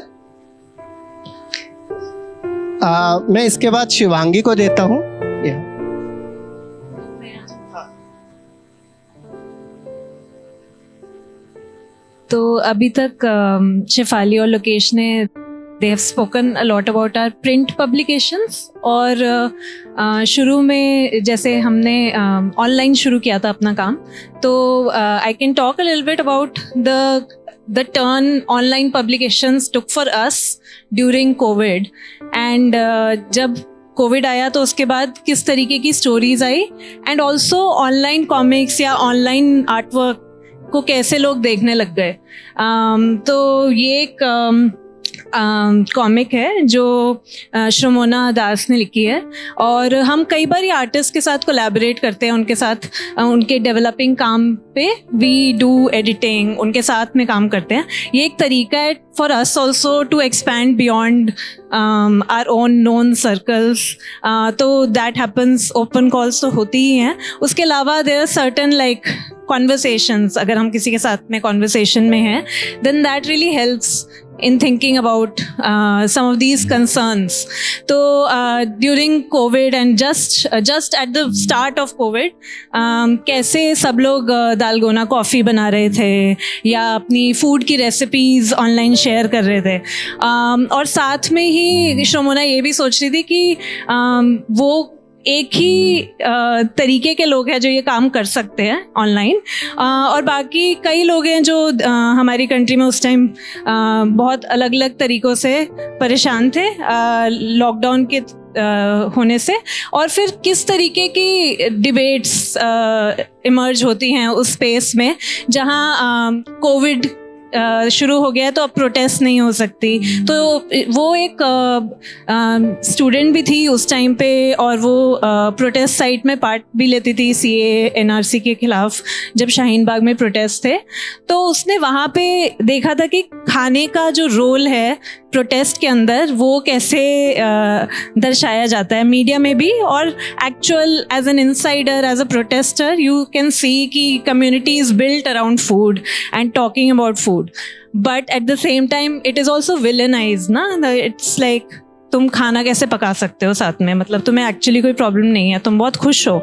मैं इसके बाद शिवांगी को देता हूँ। तो अभी तक शेफाली और लोकेश ने they have spoken a lot about our print publications. और शुरू में जैसे हमने ऑनलाइन शुरू किया था अपना काम, तो I can talk a little bit about the turn online publications took for us during COVID. And जब कोविड आया तो उसके बाद किस तरीके की stories I, and also online comics या ऑनलाइन आर्टवर्क को कैसे लोग देखने लग गए। तो ये एक कॉमिक है जो श्रमोना दास ने लिखी है, और हम कई बार ये आर्टिस्ट के साथ कोलैबोरेट करते हैं, उनके साथ उनके डेवलपिंग काम पे वी डू एडिटिंग, उनके साथ में काम करते हैं। ये एक तरीका है for us also to expand beyond our own known circles. तो दैट हैपन्स, ओपन कॉल्स तो होती ही हैं। उसके अलावा there are certain like conversations, अगर हम किसी के साथ में कॉन्वर्सेशन में हैं, then that really helps in thinking about some of these concerns. So during COVID and just at the start of COVID, कैसे सब लोग दालगोना कॉफ़ी बना रहे थे या अपनी फूड की रेसिपीज़ ऑनलाइन शेयर कर रहे थे। और साथ में ही श्रमोना ये भी सोच रही थी कि वो एक ही तरीके के लोग हैं जो ये काम कर सकते हैं ऑनलाइन, और बाकी कई लोग हैं जो हमारी कंट्री में उस टाइम बहुत अलग अलग तरीक़ों से परेशान थे लॉकडाउन के होने से। और फिर किस तरीके की डिबेट्स इमर्ज होती हैं उस स्पेस में जहाँ कोविड शुरू हो गया तो अब प्रोटेस्ट नहीं हो सकती। तो वो एक स्टूडेंट भी थी उस टाइम पे, और वो प्रोटेस्ट साइट में पार्ट भी लेती थी CAA NRC के खिलाफ जब शाहीन बाग में प्रोटेस्ट थे। तो उसने वहाँ पे देखा था कि खाने का जो रोल है प्रोटेस्ट के अंदर वो कैसे दर्शाया जाता है मीडिया में भी, और actual as an insider, as a protester, you can see कि community is built around food and talking about food, but at the same time it is also villainise ना। इट्स लाइक तुम खाना कैसे पका सकते हो साथ में, मतलब तुम्हें एक्चुअली कोई प्रॉब्लम नहीं है, तुम बहुत खुश हो।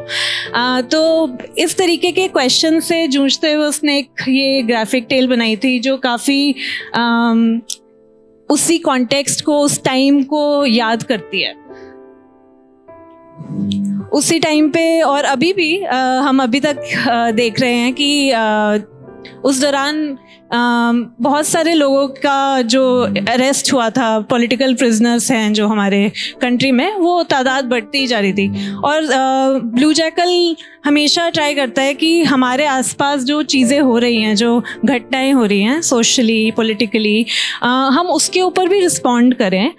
तो इस तरीके के क्वेश्चन से जूझते हुए उसने एक ये ग्राफिक टेल बनाई थी जो काफ़ी उसी कॉन्टेक्स्ट को, उस टाइम को याद करती है। उसी टाइम पे और अभी भी हम अभी तक देख रहे हैं कि उस दौरान बहुत सारे लोगों का जो अरेस्ट हुआ था, पॉलिटिकल प्रिजनर्स हैं जो हमारे कंट्री में, वो तादाद बढ़ती जा रही थी। और ब्लू जैकल हमेशा ट्राई करता है कि हमारे आसपास जो चीज़ें हो रही हैं, जो घटनाएं हो रही हैं सोशली, पॉलिटिकली, हम उसके ऊपर भी रिस्पॉन्ड करें।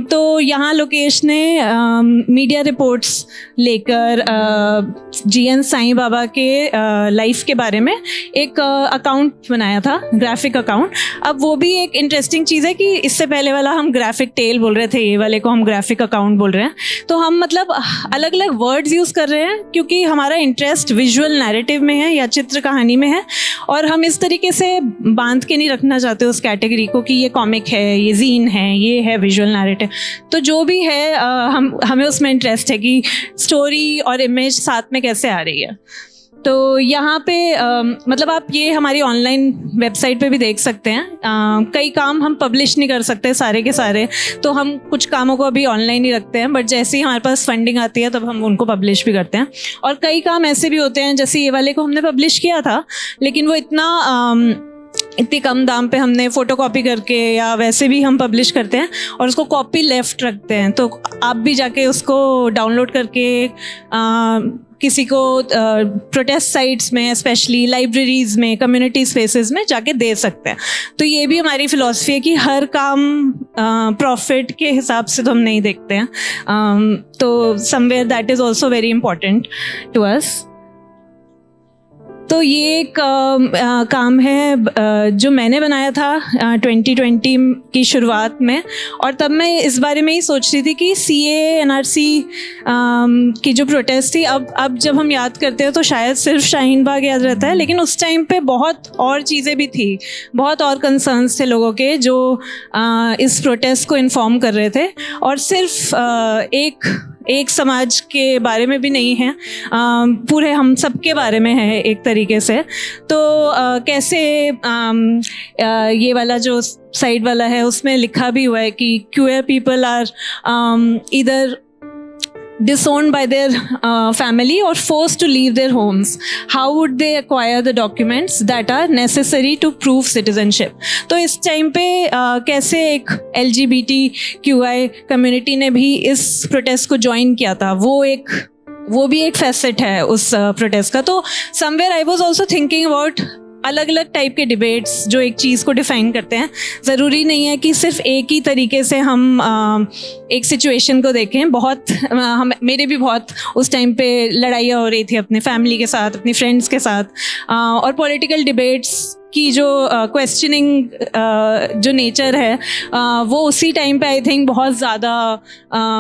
तो यहाँ लोकेश ने मीडिया रिपोर्ट्स लेकर GN साईं बाबा के लाइफ के बारे में एक अकाउंट बनाया था, था, ग्राफिक अकाउंट। अब वो भी एक इंटरेस्टिंग चीज़ है कि इससे पहले वाला हम ग्राफिक टेल बोल रहे थे, ये वाले को हम ग्राफिक अकाउंट बोल रहे हैं। तो हम मतलब अलग अलग वर्ड्स यूज़ कर रहे हैं क्योंकि हमारा इंटरेस्ट विजुअल नैरेटिव में है या चित्र कहानी में है, और हम इस तरीके से बांध के नहीं रखना चाहते उस कैटेगरी को कि ये कॉमिक है, ये जीन है, ये है विजुअल नैरेटिव। तो जो भी है हमें उसमें इंटरेस्ट है कि स्टोरी और इमेज साथ में कैसे आ रही है। तो यहाँ पे मतलब आप ये हमारी ऑनलाइन वेबसाइट पे भी देख सकते हैं। कई काम हम पब्लिश नहीं कर सकते सारे के सारे, तो हम कुछ कामों को अभी ऑनलाइन ही रखते हैं, बट जैसे ही हमारे पास फंडिंग आती है तब हम उनको पब्लिश भी करते हैं। और कई काम ऐसे भी होते हैं, जैसे ये वाले को हमने पब्लिश किया था, लेकिन वो इतनी कम दाम पे हमने फ़ोटोकॉपी करके या वैसे भी हम पब्लिश करते हैं और उसको कॉपी लेफ्ट रखते हैं। तो आप भी जाके उसको डाउनलोड करके किसी को प्रोटेस्ट साइट्स में, स्पेशली लाइब्रेरीज़ में, कम्युनिटी स्पेसेस में जाके दे सकते हैं। तो ये भी हमारी फ़िलॉसफी है कि हर काम प्रॉफिट के हिसाब से तो हम नहीं देखते हैं। तो somewhere that is also very important to us. तो ये एक काम है जो मैंने बनाया था 2020 की शुरुआत में, और तब मैं इस बारे में ही सोच रही थी कि CAA NRC की जो प्रोटेस्ट थी, अब जब हम याद करते हैं तो शायद सिर्फ शाहीन बाग याद रहता है, लेकिन उस टाइम पे बहुत और चीज़ें भी थी, बहुत और कंसर्न्स थे लोगों के जो इस प्रोटेस्ट को इन्फॉर्म कर रहे थे, और सिर्फ एक समाज के बारे में भी नहीं है, पूरे हम सब के बारे में है एक तरीके से। तो कैसे ये वाला जो साइड वाला है उसमें लिखा भी हुआ है कि queer people are either disowned by their family or forced to leave their homes. How would they acquire the documents that are necessary to prove citizenship? तो इस टाइम पे कैसे एक LGBTQI कम्युनिटी ने भी इस प्रोटेस्ट को ज्वाइन किया था, वो भी एक फैसेट है उस प्रोटेस्ट का। तो somewhere I was also thinking about अलग अलग टाइप के डिबेट्स जो एक चीज़ को डिफाइन करते हैं। ज़रूरी नहीं है कि सिर्फ एक ही तरीके से हम एक सिचुएशन को देखें। मेरे भी बहुत उस टाइम पे लड़ाइयाँ हो रही थी अपने फैमिली के साथ, अपनी फ्रेंड्स के साथ, और पॉलिटिकल डिबेट्स की जो क्वेश्चनिंग जो नेचर है वो उसी टाइम पे आई थिंक बहुत ज़्यादा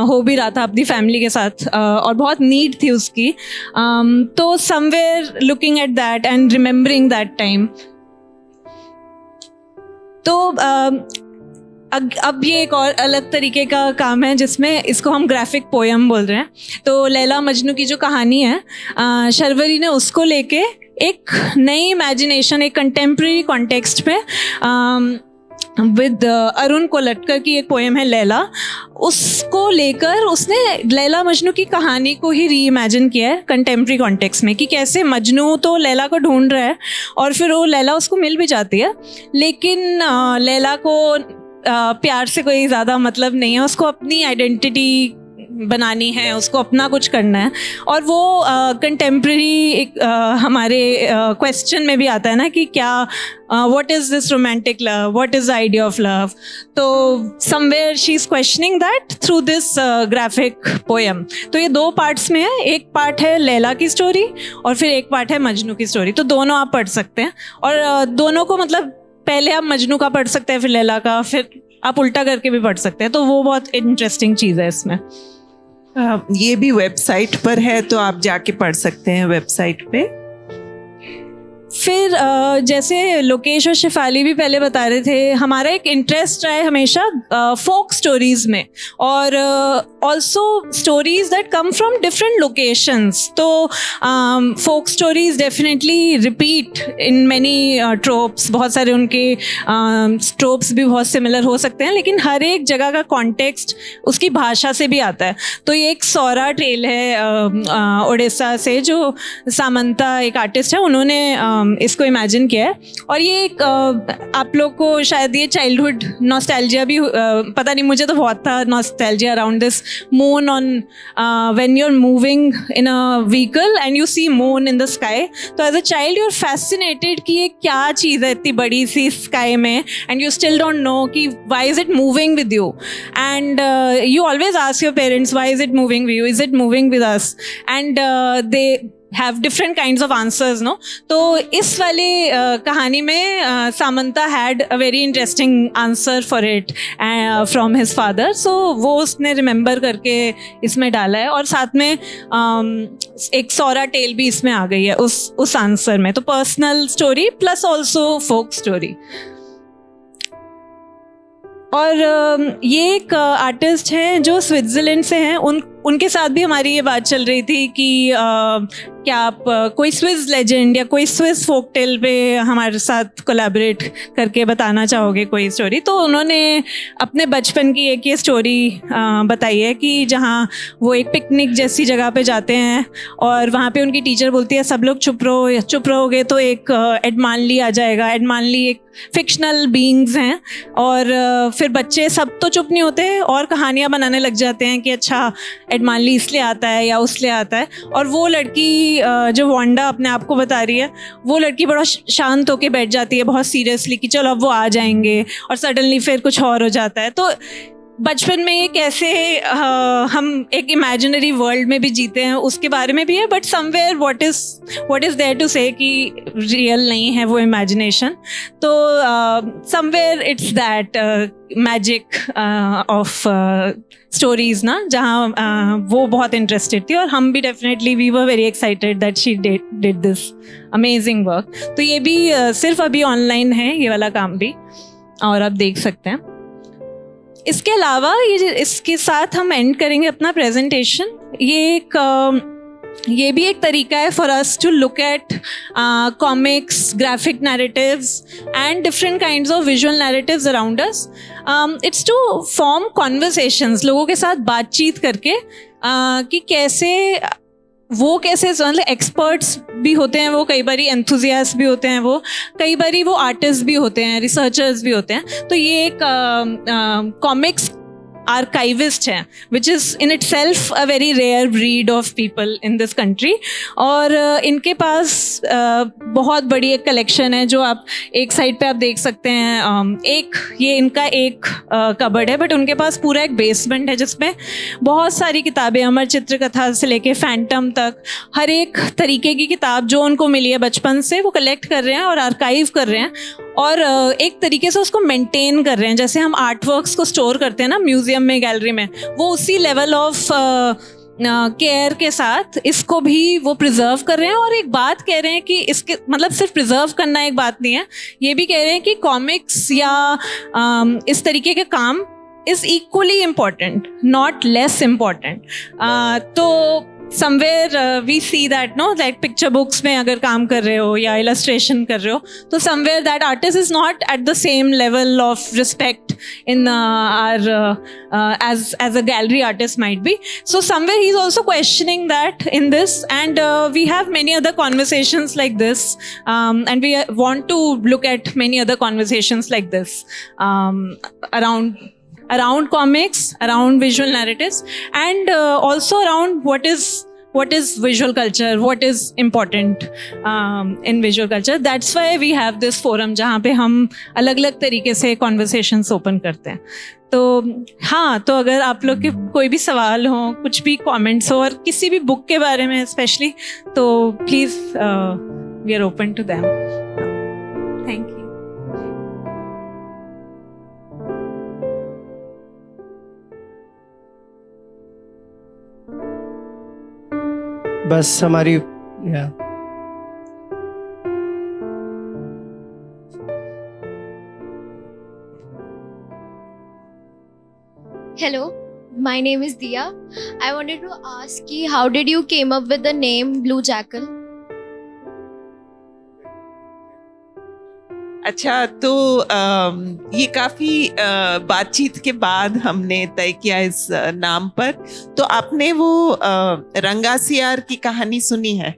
हो भी रहा था अपनी फैमिली के साथ, और बहुत नीड थी उसकी। तो somewhere looking at that and remembering that time, तो अब ये एक और अलग तरीके का काम है जिसमें इसको हम ग्राफिक पोएम बोल रहे हैं। तो लैला मजनू की जो कहानी है, शर्वरी ने उसको लेके एक नई इमेजिनेशन, एक कंटेम्प्रेरी कॉन्टेक्स्ट में विद अरुण कोलटकर की एक पोएम है लैला, उसको लेकर उसने लैला मजनू की कहानी को ही री इमेजिन किया है कंटेम्प्रेरी कॉन्टेक्स्ट में, कि कैसे मजनू तो लैला को ढूंढ रहा है और फिर वो लैला उसको मिल भी जाती है, लेकिन लैला को प्यार से कोई ज़्यादा मतलब नहीं है, उसको अपनी आइडेंटिटी बनानी है, उसको अपना कुछ करना है। और वो कंटेम्प्रेरी हमारे क्वेश्चन में भी आता है ना कि क्या what is this romantic love, what is the idea of love. तो somewhere she is questioning that through this graphic poem. तो ये दो पार्ट्स में है, एक पार्ट है लैला की स्टोरी और फिर एक पार्ट है मजनू की स्टोरी। तो दोनों आप पढ़ सकते हैं, और दोनों को मतलब पहले आप मजनू का पढ़ सकते हैं, फिर लैला का, फिर आप उल्टा करके भी पढ़ सकते हैं। तो वो बहुत इंटरेस्टिंग चीज़ है इसमें। ये भी वेबसाइट पर है, तो आप जाके पढ़ सकते हैं वेबसाइट पे। फिर जैसे लोकेश और शिफाली भी पहले बता रहे थे, हमारा एक इंटरेस्ट रहा है हमेशा फोक स्टोरीज में, और also stories that come from different locations. तो folk stories definitely repeat in many tropes, बहुत सारे उनके ट्रोप्स भी बहुत सिमिलर हो सकते हैं, लेकिन हर एक जगह का कॉन्टेक्स्ट उसकी भाषा से भी आता है। तो ये एक सौरा टेल है उड़ीसा से, जो सामंता एक आर्टिस्ट है, उन्होंने इसको इमेजिन किया है। और ये एक आप लोग को शायद ये चाइल्डहुड नॉस्टैल्जिया भी पता नहीं, मुझे तो बहुत था nostalgia around this moon on when you are moving in a vehicle and you see moon in the sky. तो as a child you are fascinated कि ये क्या चीज़ है इतनी बड़ी सी स्काई में, and you still don't know कि why is it moving with you, and you always ask your parents why is it moving with you, is it moving with us, and have different kinds of answers, no? तो इस वाली कहानी में Samanta had a very interesting answer for it from his father, so वो उसने remember करके इसमें डाला है, और साथ में एक सौरा टेल भी इसमें आ गई है उस आंसर में, तो पर्सनल स्टोरी प्लस ऑल्सो फोक स्टोरी। और ये एक आर्टिस्ट हैं जो स्विट्ज़रलैंड से हैं, उनके साथ भी हमारी ये बात चल रही थी कि क्या आप कोई स्विस लेजेंड या कोई स्विस फोक टेल पे हमारे साथ कोलैबोरेट करके बताना चाहोगे कोई स्टोरी। तो उन्होंने अपने बचपन की एक ये स्टोरी बताई है कि जहाँ वो एक पिकनिक जैसी जगह पे जाते हैं और वहाँ पे उनकी टीचर बोलती है सब लोग चुप रहोगे तो एक एडमानली आ जाएगा। एडमानली एक फिक्शनल बीइंग्स हैं, और फिर बच्चे सब तो चुप नहीं होते और कहानियाँ बनाने लग जाते हैं कि अच्छा एडमानली इसलिए आता है या उसलिए आता है। और वो लड़की जो वांडा अपने आप को बता रही है, वो लड़की बड़ा शांत होके बैठ जाती है बहुत सीरियसली कि चलो अब वो आ जाएंगे, और सडनली फिर कुछ और हो जाता है। तो बचपन में ये कैसे हम एक इमेजिनरी वर्ल्ड में भी जीते हैं उसके बारे में भी है, but somewhere what is there to say कि रियल नहीं है वो इमेजिनेशन। तो somewhere it's that magic of stories ना, जहाँ वो बहुत इंटरेस्टेड थी और हम भी definitely we were very excited that she did this amazing work. तो ये भी सिर्फ अभी ऑनलाइन है ये वाला काम भी, और आप देख सकते हैं। इसके अलावा इसके साथ हम एंड करेंगे अपना प्रेजेंटेशन। ये भी एक तरीका है for us to look at comics, graphic narratives and different kinds of visual narratives around us. It's to form conversations, लोगों के साथ बातचीत करके कि कैसे मतलब एक्सपर्ट्स भी होते हैं, वो कई बारी एंथुजियास्ट भी होते हैं, वो कई बारी वो आर्टिस्ट भी होते हैं, रिसर्चर्स भी होते हैं। तो ये एक कॉमिक्स आर्काइविस्ट हैं, which is in itself a very rare breed of people in this country. और इनके पास बहुत बड़ी एक कलेक्शन है जो आप एक साइड पे आप देख सकते हैं। ये इनका एक कबर्ड है, बट उनके पास पूरा एक बेसमेंट है जिसमें बहुत सारी किताबें, अमर चित्रकथा से लेके फैंटम तक, हर एक तरीके की किताब जो उनको मिली है बचपन से वो कलेक्ट कर रहे हैं और आर्काइव कर रहे हैं, और एक तरीके से उसको मेंटेन कर रहे हैं। जैसे हम आर्ट वर्क्स को स्टोर करते हैं ना म्यूजियम में, गैलरी में, वो उसी लेवल ऑफ केयर के साथ इसको भी वो प्रिजर्व कर रहे हैं। और एक बात कह रहे हैं कि इसके मतलब सिर्फ प्रिजर्व करना एक बात नहीं है, ये भी कह रहे हैं कि कॉमिक्स या इस तरीके के काम is equally important, not less important. तो somewhere we see that that picture books में अगर काम कर रहे हो या illustration कर रहे हो, तो somewhere that artist is not at the same level of respect in our as a gallery artist might be. So somewhere he's also questioning that in this, and we have many other conversations like this, and we want to look at many other conversations like this around comics, around visual narratives, and also around what is visual culture, what is important in visual culture. That's why we have this forum जहाँ पे हम अलग अलग तरीके से conversations open करते हैं। तो हाँ, तो अगर आप लोग के कोई भी सवाल हो, कुछ भी comments हो, और किसी भी book के बारे में especially, तो please we are open to them. Thank you. बस हमारी Hello, my name is Diya. I wanted to ask you, how did you came up with the name Blue Jackal? अच्छा, तो ये काफ़ी बातचीत के बाद हमने तय किया इस नाम पर। तो आपने वो रंगासियार की कहानी सुनी है?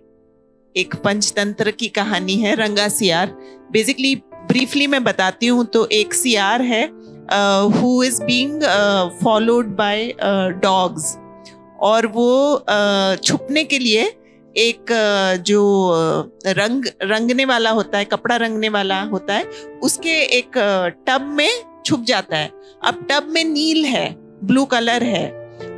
एक पंचतंत्र की कहानी है रंगासियार। बेसिकली ब्रीफली मैं बताती हूँ, तो एक सियार है who is being followed by dogs, और वो छुपने के लिए एक जो रंगने वाला होता है, कपड़ा रंगने वाला होता है, उसके एक टब में छुप जाता है। अब टब में नील है, ब्लू कलर है,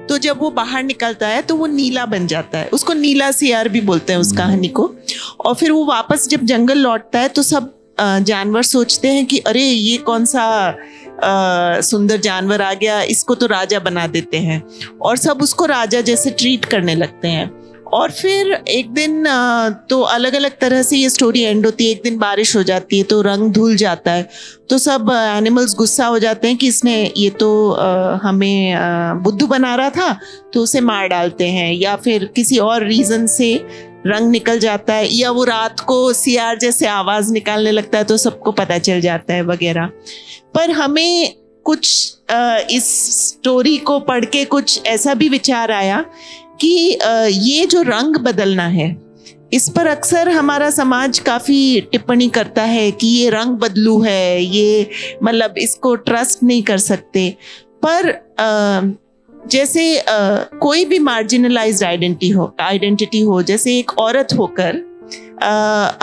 तो जब वो बाहर निकलता है तो वो नीला बन जाता है, उसको नीला सियार भी बोलते हैं उस कहानी को। और फिर वो वापस जब जंगल लौटता है तो सब जानवर सोचते हैं कि अरे ये कौन सा सुंदर जानवर आ गया, इसको तो राजा बना देते हैं, और सब उसको राजा जैसे ट्रीट करने लगते हैं। और फिर एक दिन तो अलग अलग तरह से ये स्टोरी एंड होती है। एक दिन बारिश हो जाती है तो रंग धुल जाता है, तो सब एनिमल्स गुस्सा हो जाते हैं कि इसने ये तो हमें बुद्धू बना रहा था, तो उसे मार डालते हैं। या फिर किसी और रीज़न से रंग निकल जाता है, या वो रात को सियार जैसे आवाज़ निकालने लगता है तो सबको पता चल जाता है वगैरह। पर हमें कुछ इस स्टोरी को पढ़ के कुछ ऐसा भी विचार आया कि ये जो रंग बदलना है, इस पर अक्सर हमारा समाज काफ़ी टिप्पणी करता है कि ये रंग बदलू है, ये मतलब इसको ट्रस्ट नहीं कर सकते। पर जैसे कोई भी मार्जिनलाइज्ड आइडेंटिटी हो, जैसे एक औरत होकर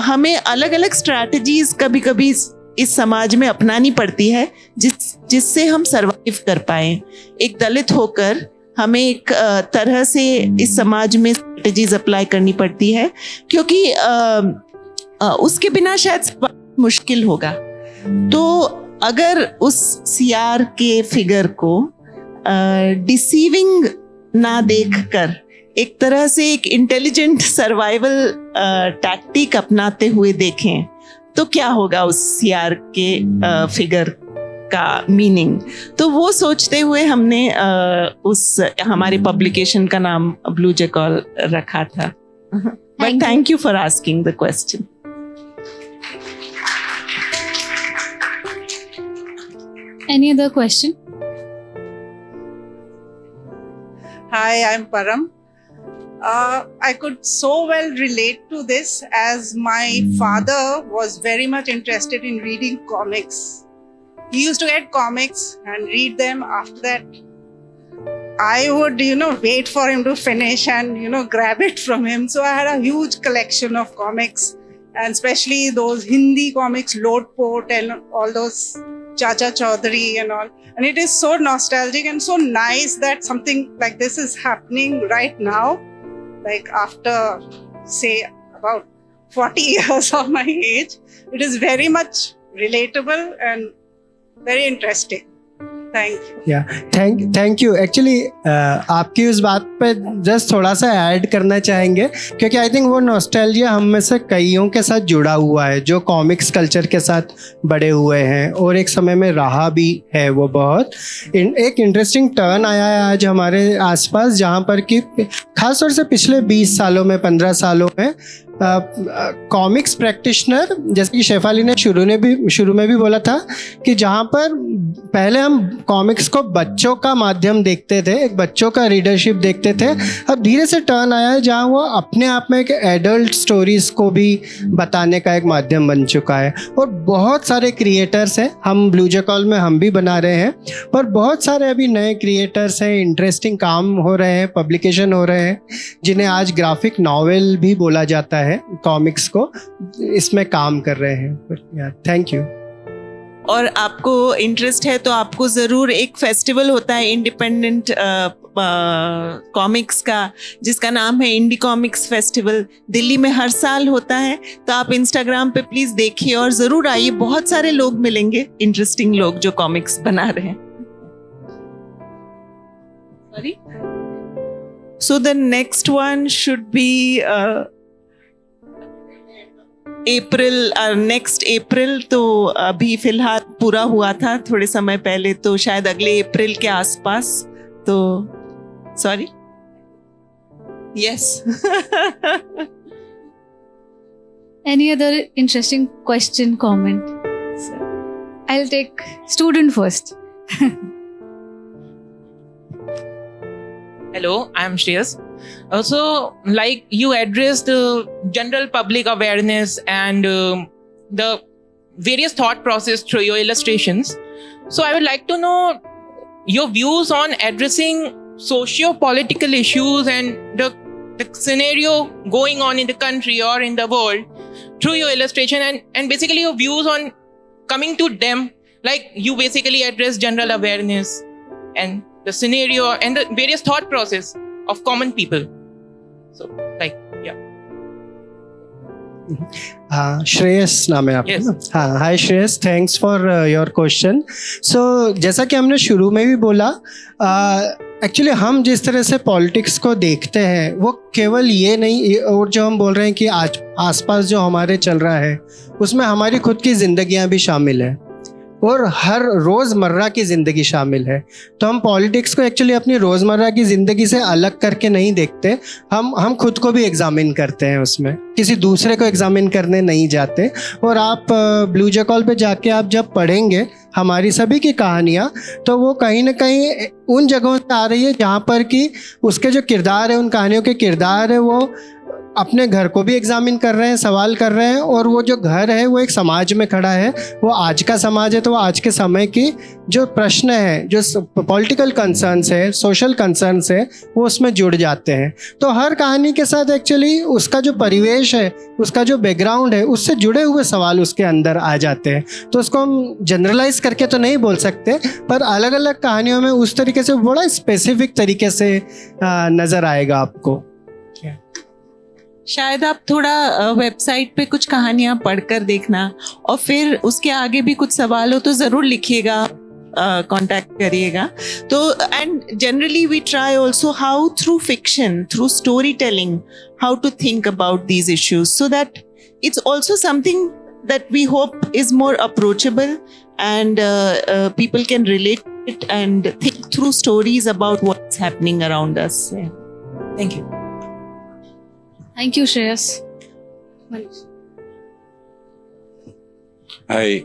हमें अलग अलग स्ट्रैटेजीज कभी कभी इस समाज में अपनानी पड़ती है जिससे हम सरवाइव कर पाए। एक दलित होकर हमें एक तरह से इस समाज में स्ट्रैटेजीज अप्लाई करनी पड़ती है, क्योंकि उसके बिना शायद मुश्किल होगा। तो अगर उस सियार के फिगर को डिसीविंग ना देखकर एक तरह से एक इंटेलिजेंट सर्वाइवल टैक्टिक अपनाते हुए देखें तो क्या होगा उस सियार के फिगर का मीनिंग। तो वो सोचते हुए हमने उस हमारे पब्लिकेशन का नाम ब्लू जैकल रखा था। But thank you for asking the question. Any other question? Hi, I'm Param. I could so well relate to this as my father was very much interested in reading comics. He used to get comics and read them. After that, I would, wait for him to finish and, grab it from him. So I had a huge collection of comics, and especially those Hindi comics, Lotpot and all those Chacha Chaudhary and all. And it is so nostalgic and so nice that something like this is happening right now. Like after, say, about 40 years of my age, it is very much relatable and very interesting. Thank you. Thank you. Actually आपकी उस बात पे just थोड़ा सा add करना चाहेंगे, क्योंकि I think वो नॉस्टैल्जिया हम में से कईयों के साथ जुड़ा हुआ है जो कॉमिक्स कल्चर के साथ बड़े हुए हैं और एक समय में रहा भी है। वो बहुत एक इंटरेस्टिंग टर्न आया है आज हमारे आसपास, जहाँ पर कि खासतौर से पिछले 20 सालों में 15 सालों में कॉमिक्स प्रैक्टिशनर, जैसे कि शेफाली ने शुरू में भी बोला था कि जहाँ पर पहले हम कॉमिक्स को बच्चों का माध्यम देखते थे, एक बच्चों का रीडरशिप देखते थे, अब धीरे से टर्न आया है जहाँ वो अपने आप में एक एडल्ट स्टोरीज को भी बताने का एक माध्यम बन चुका है। और बहुत सारे क्रिएटर्स हैं, हम ब्लू जैकल में हम भी बना रहे हैं, पर बहुत सारे अभी नए क्रिएटर्स हैं, इंटरेस्टिंग काम हो रहे हैं, पब्लिकेशन हो रहे हैं, जिन्हें आज ग्राफिक नॉवेल भी बोला जाता है, कॉमिक्स को इसमें काम कर रहे हैं। Thank you. और आपको इंटरेस्ट है तो आपको ज़रूर, एक फेस्टिवल होता है इंडिपेंडेंट कॉमिक्स का जिसका नाम है इंडी कॉमिक्स फेस्टिवल, दिल्ली में हर साल होता है। तो आप इंस्टाग्राम पे प्लीज़ देखिए और ज़रूर आइए, बहुत सारे लोग मिलेंगे, इंटरेस्टिंग लोग जो कॉमिक्स बना रहे हैं। Sorry, so the next one should be April, next April. तो अभी फिलहाल पूरा हुआ था थोड़े समय पहले, तो शायद अगले अप्रैल के आसपास। तो sorry, yes. Any other interesting question, comment? I'll take student first. Hello, I am Shreyas. Also, like you addressed general public awareness and the various thought process through your illustrations. So I would like to know your views on addressing socio-political issues and the scenario going on in the country or in the world through your illustration, and basically your views on coming to them. Like you basically address general awareness, and the scenario and the various thought process of common people. So, like, yeah. हाँ, श्रेयस नाम है आपका Yes. ना? हाँ, hi Shreyas, thanks for your question. So जैसा कि हमने शुरू में भी बोला, एक्चुअली हम जिस तरह से पॉलिटिक्स को देखते हैं वो केवल ये नहीं, और जो हम बोल रहे हैं कि आज आसपास जो हमारे चल रहा है उसमें हमारी खुद की जिंदगियां भी शामिल है और हर रोज़मर्रा की ज़िंदगी शामिल है. तो हम पॉलिटिक्स को एक्चुअली अपनी रोज़मर्रा की ज़िंदगी से अलग करके नहीं देखते, हम खुद को भी एग्जामिन करते हैं, उसमें किसी दूसरे को एग्जामिन करने नहीं जाते. और आप ब्लू जै कॉल पे जाके आप जब पढ़ेंगे हमारी सभी की कहानियाँ, तो वो कहीं ना कहीं उन जगहों से आ रही है जहाँ पर कि उसके जो किरदार है, उन कहानियों के किरदार है, वो अपने घर को भी एग्जामिन कर रहे हैं, सवाल कर रहे हैं. और वो जो घर है वो एक समाज में खड़ा है, वो आज का समाज है, तो वो आज के समय की जो प्रश्न है, जो पॉलिटिकल कंसर्न्स है, सोशल कंसर्न्स है, वो उसमें जुड़ जाते हैं. तो हर कहानी के साथ एक्चुअली उसका जो परिवेश है, उसका जो बैकग्राउंड है, उससे जुड़े हुए सवाल उसके अंदर आ जाते हैं. तो उसको हम जनरलाइज करके तो नहीं बोल सकते, पर अलग अलग कहानियों में उस तरीके से बड़ा स्पेसिफिक तरीके से नज़र आएगा आपको. शायद आप थोड़ा वेबसाइट पे कुछ कहानियां पढ़कर देखना, और फिर उसके आगे भी कुछ सवाल हो तो ज़रूर लिखिएगा, कांटेक्ट करिएगा. तो and generally we try also how through fiction, through storytelling, how to think about these issues, so that it's also something that we hope is more approachable, and people can relate it and think through stories about what's happening around us. Yeah. Thank you. Thank you, Shreyas. हाय,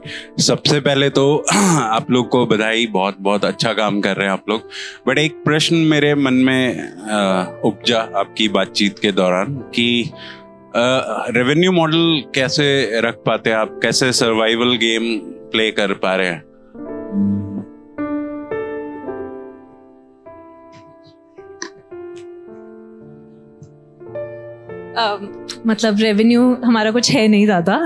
सबसे पहले तो आप लोग को बधाई, बहुत बहुत अच्छा काम कर रहे हैं आप लोग. बट एक प्रश्न मेरे मन में उपजा आपकी बातचीत के दौरान कि रेवेन्यू मॉडल कैसे रख पाते हैं आप, कैसे सर्वाइवल गेम प्ले कर पा रहे हैं? मतलब रेवेन्यू हमारा कुछ है नहीं ज़्यादा.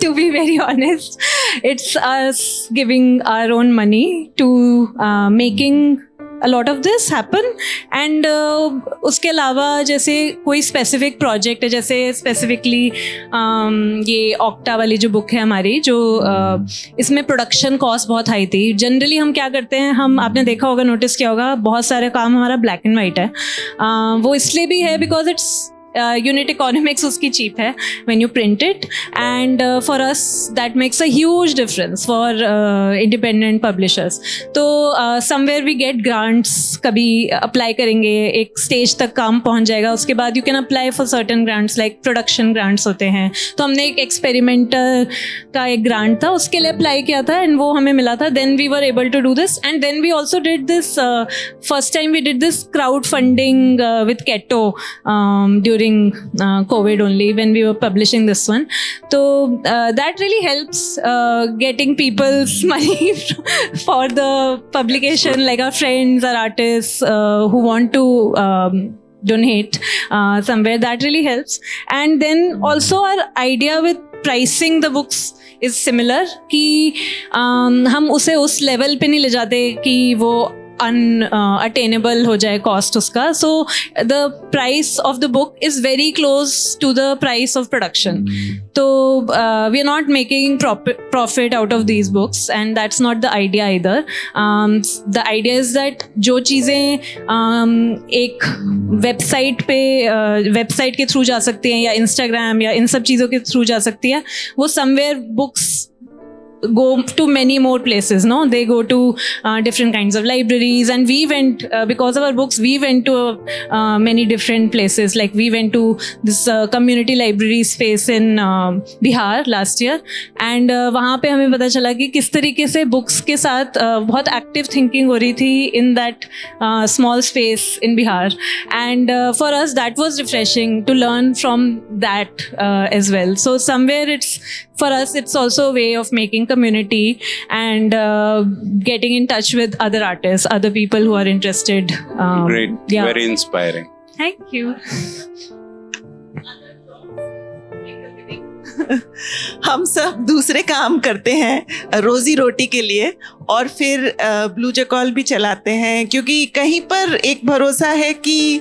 To be very honest, it's us giving our own money to making a lot of this happen. And उसके अलावा जैसे कोई स्पेसिफिक प्रोजेक्ट है, जैसे स्पेसिफिकली ये ऑक्टा वाली जो बुक है हमारी, जो इसमें प्रोडक्शन कॉस्ट बहुत हाई थी. जनरली हम क्या करते हैं, हम आपने देखा होगा, नोटिस किया होगा, बहुत सारे काम हमारा ब्लैक एंड वाइट है. वो इसलिए भी है बिकॉज इट्स यूनिट इकोनॉमिक्स उसकी चीप है when you print it, and for us that makes a huge difference for independent publishers. तो somewhere we get grants, कभी अप्लाई करेंगे, एक स्टेज तक काम पहुंच जाएगा, उसके बाद you can apply for certain grants like production grants होते हैं. तो हमने एक एक्सपेरिमेंटल का एक ग्रांट था, उसके लिए अप्लाई किया था एंड वो हमें मिला था. then we were able to do this, and then we also did this first time we did this crowdfunding with Keto during COVID only, when we were publishing this one. So that really helps getting people's money for the publication, like our friends, our artists who want to donate somewhere. That really helps. And then also our idea with pricing the books is similar, कि हम उसे उस level पे नहीं ले जाते कि वो अनअटेनेबल हो जाए कॉस्ट उसका. So the price of the book is very close to the price of production. तो we are not making profit out of these books, and that's not the idea इधर. द आइडिया इज दैट जो चीज़ें एक website पे website के through जा सकती हैं, या इंस्टाग्राम या इन सब चीज़ों के थ्रू जा सकती है, वो somewhere books go to many more places, no? They go to different kinds of libraries, and we went because of our books, we went to many different places. Like we went to this community library space in Bihar last year, and वहाँ पे हमें पता चला कि किस तरीके से books के साथ बहुत active thinking हो रही थी in that small space in Bihar. And for us that was refreshing to learn from that as well. So somewhere it's, for us it's also a way of making community and getting in touch with other artists, other people who are interested. Great. Yeah. Very inspiring. Thank you. हम सब दूसरे काम करते हैं रोजी रोटी के लिए, और फिर ब्लू जैकॉल भी चलाते हैं, क्योंकि कहीं पर एक भरोसा है कि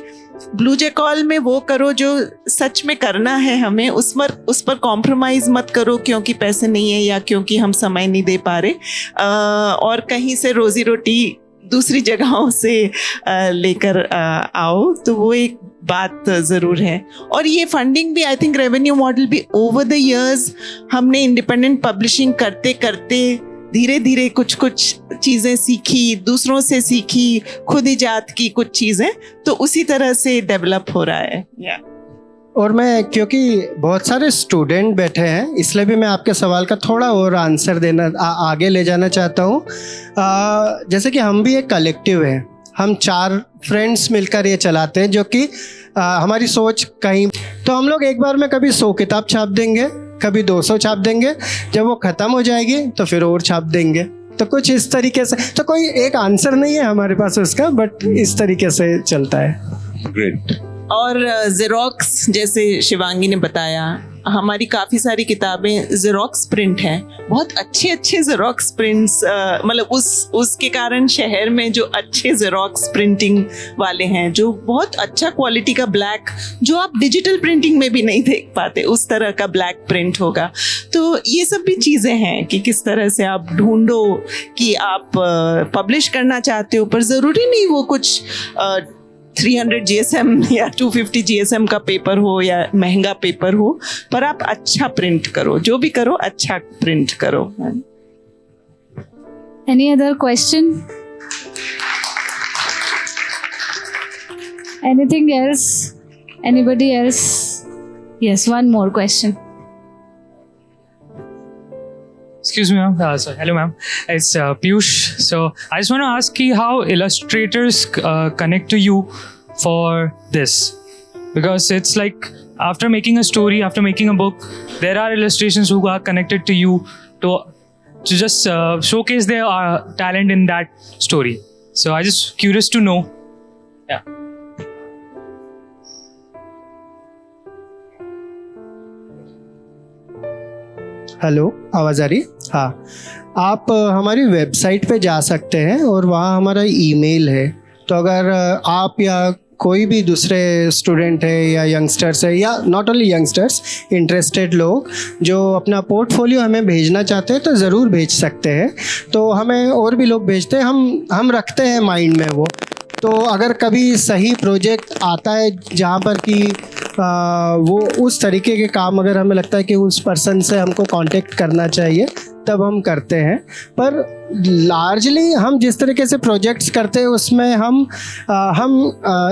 ब्लू जैकॉल में वो करो जो सच में करना है हमें, उस पर कॉम्प्रोमाइज़ मत करो क्योंकि पैसे नहीं है या क्योंकि हम समय नहीं दे पा रहे, और कहीं से रोजी रोटी दूसरी जगहों से लेकर आओ। तो वो एक बात ज़रूर है। और ये फंडिंग भी, आई थिंक रेवेन्यू मॉडल भी ओवर द इयर्स हमने इंडिपेंडेंट पब्लिशिंग करते करते धीरे धीरे कुछ चीज़ें सीखी, दूसरों से सीखी, खुद इजाद की कुछ चीज़ें, तो उसी तरह से डेवलप हो रहा है। और मैं, क्योंकि बहुत सारे स्टूडेंट बैठे हैं, इसलिए भी मैं आपके सवाल का थोड़ा और आंसर देना आगे ले जाना चाहता हूँ। जैसे कि हम भी एक कलेक्टिव है, हम 4 फ्रेंड्स मिलकर ये चलाते हैं, जो कि हमारी सोच कहीं, तो हम लोग एक बार में कभी 100 किताब छाप देंगे, कभी 200 छाप देंगे, जब वो ख़त्म हो जाएगी तो फिर और छाप देंगे। तो कुछ इस तरीके से, तो कोई एक आंसर नहीं है हमारे पास उसका, बट इस तरीके से चलता है। ग्रेट। और ज़ेरॉक्स, जैसे शिवांगी ने बताया, हमारी काफ़ी सारी किताबें ज़ेरॉक्स प्रिंट हैं, बहुत अच्छे अच्छे ज़ेरॉक्स प्रिंट्स, मतलब उसके कारण शहर में जो अच्छे ज़ेरॉक्स प्रिंटिंग वाले हैं, जो बहुत अच्छा क्वालिटी का ब्लैक, जो आप डिजिटल प्रिंटिंग में भी नहीं देख पाते, उस तरह का ब्लैक प्रिंट होगा। तो ये सब भी चीज़ें हैं कि किस तरह से आप ढूंढो कि आप पब्लिश करना चाहते हो, पर ज़रूरी नहीं वो कुछ 300 GSM या 250 GSM का पेपर हो या महंगा पेपर हो, पर आप अच्छा प्रिंट करो, जो भी करो अच्छा प्रिंट करो। Any other question? Anything else? Anybody else? Yes, one more question. Excuse me, ma'am. Sorry. Hello, ma'am. It's Piyush. So I just want to ask you how illustrators connect to you for this, because it's like after making a story, after making a book, there are illustrations who are connected to you to just showcase their talent in that story. So I just curious to know. Yeah. Hello, आवाज़ आ रही? हाँ, आप हमारी website पे जा सकते हैं और वहाँ हमारा ईमेल है। तो अगर आप या कोई भी दूसरे स्टूडेंट है या यंगस्टर्स है, या नॉट ओनली यंगस्टर्स, इंटरेस्टेड लोग जो अपना पोर्टफोलियो हमें भेजना चाहते हैं, तो ज़रूर भेज सकते हैं। तो हमें और भी लोग भेजते हैं, हम रखते हैं माइंड में वो। तो अगर कभी सही प्रोजेक्ट आता है जहाँ पर कि वो उस तरीके के काम, अगर हमें लगता है कि उस पर्सन से हमको कांटेक्ट करना चाहिए, तब हम करते हैं। पर लार्जली हम जिस तरीके से प्रोजेक्ट्स करते हैं उसमें हम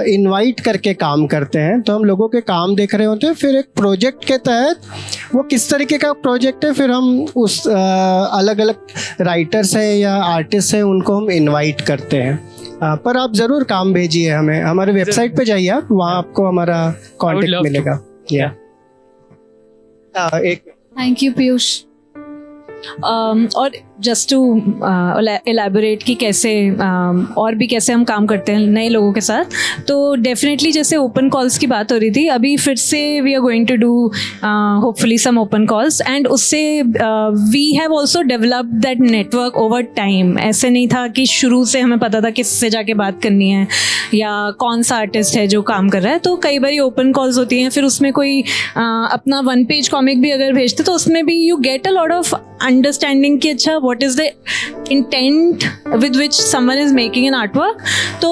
इनवाइट करके काम करते हैं। तो हम लोगों के काम देख रहे होते हैं, फिर एक प्रोजेक्ट के तहत वो किस तरीके का प्रोजेक्ट है, फिर हम उस अलग अलग राइटर्स हैं या आर्टिस्ट हैं, उनको हम इनवाइट करते हैं। पर आप ज़रूर काम भेजिए हमें, हमारे वेबसाइट पे जाइए आप, वहाँ आपको हमारा कांटेक्ट मिलेगा। या एक Thank you, Piyush. और जस्ट टू एलैबोरेट कि कैसे और भी कैसे हम काम करते हैं नए लोगों के साथ, तो डेफिनेटली जैसे ओपन कॉल्स की बात हो रही थी, अभी फिर से we are going to do hopefully some open calls, and उससे we have also developed that network over time. ऐसे नहीं था कि शुरू से हमें पता था किससे जाके बात करनी है या कौन सा आर्टिस्ट है जो काम कर रहा है। तो कई बार ओपन कॉल्स होती हैं, फिर उसमें कोई अपना 1 पेज कॉमिक भी अगर भेजते, तो उसमें भी you get a lot of understanding कि अच्छा what is the intent with which someone is making an artwork. So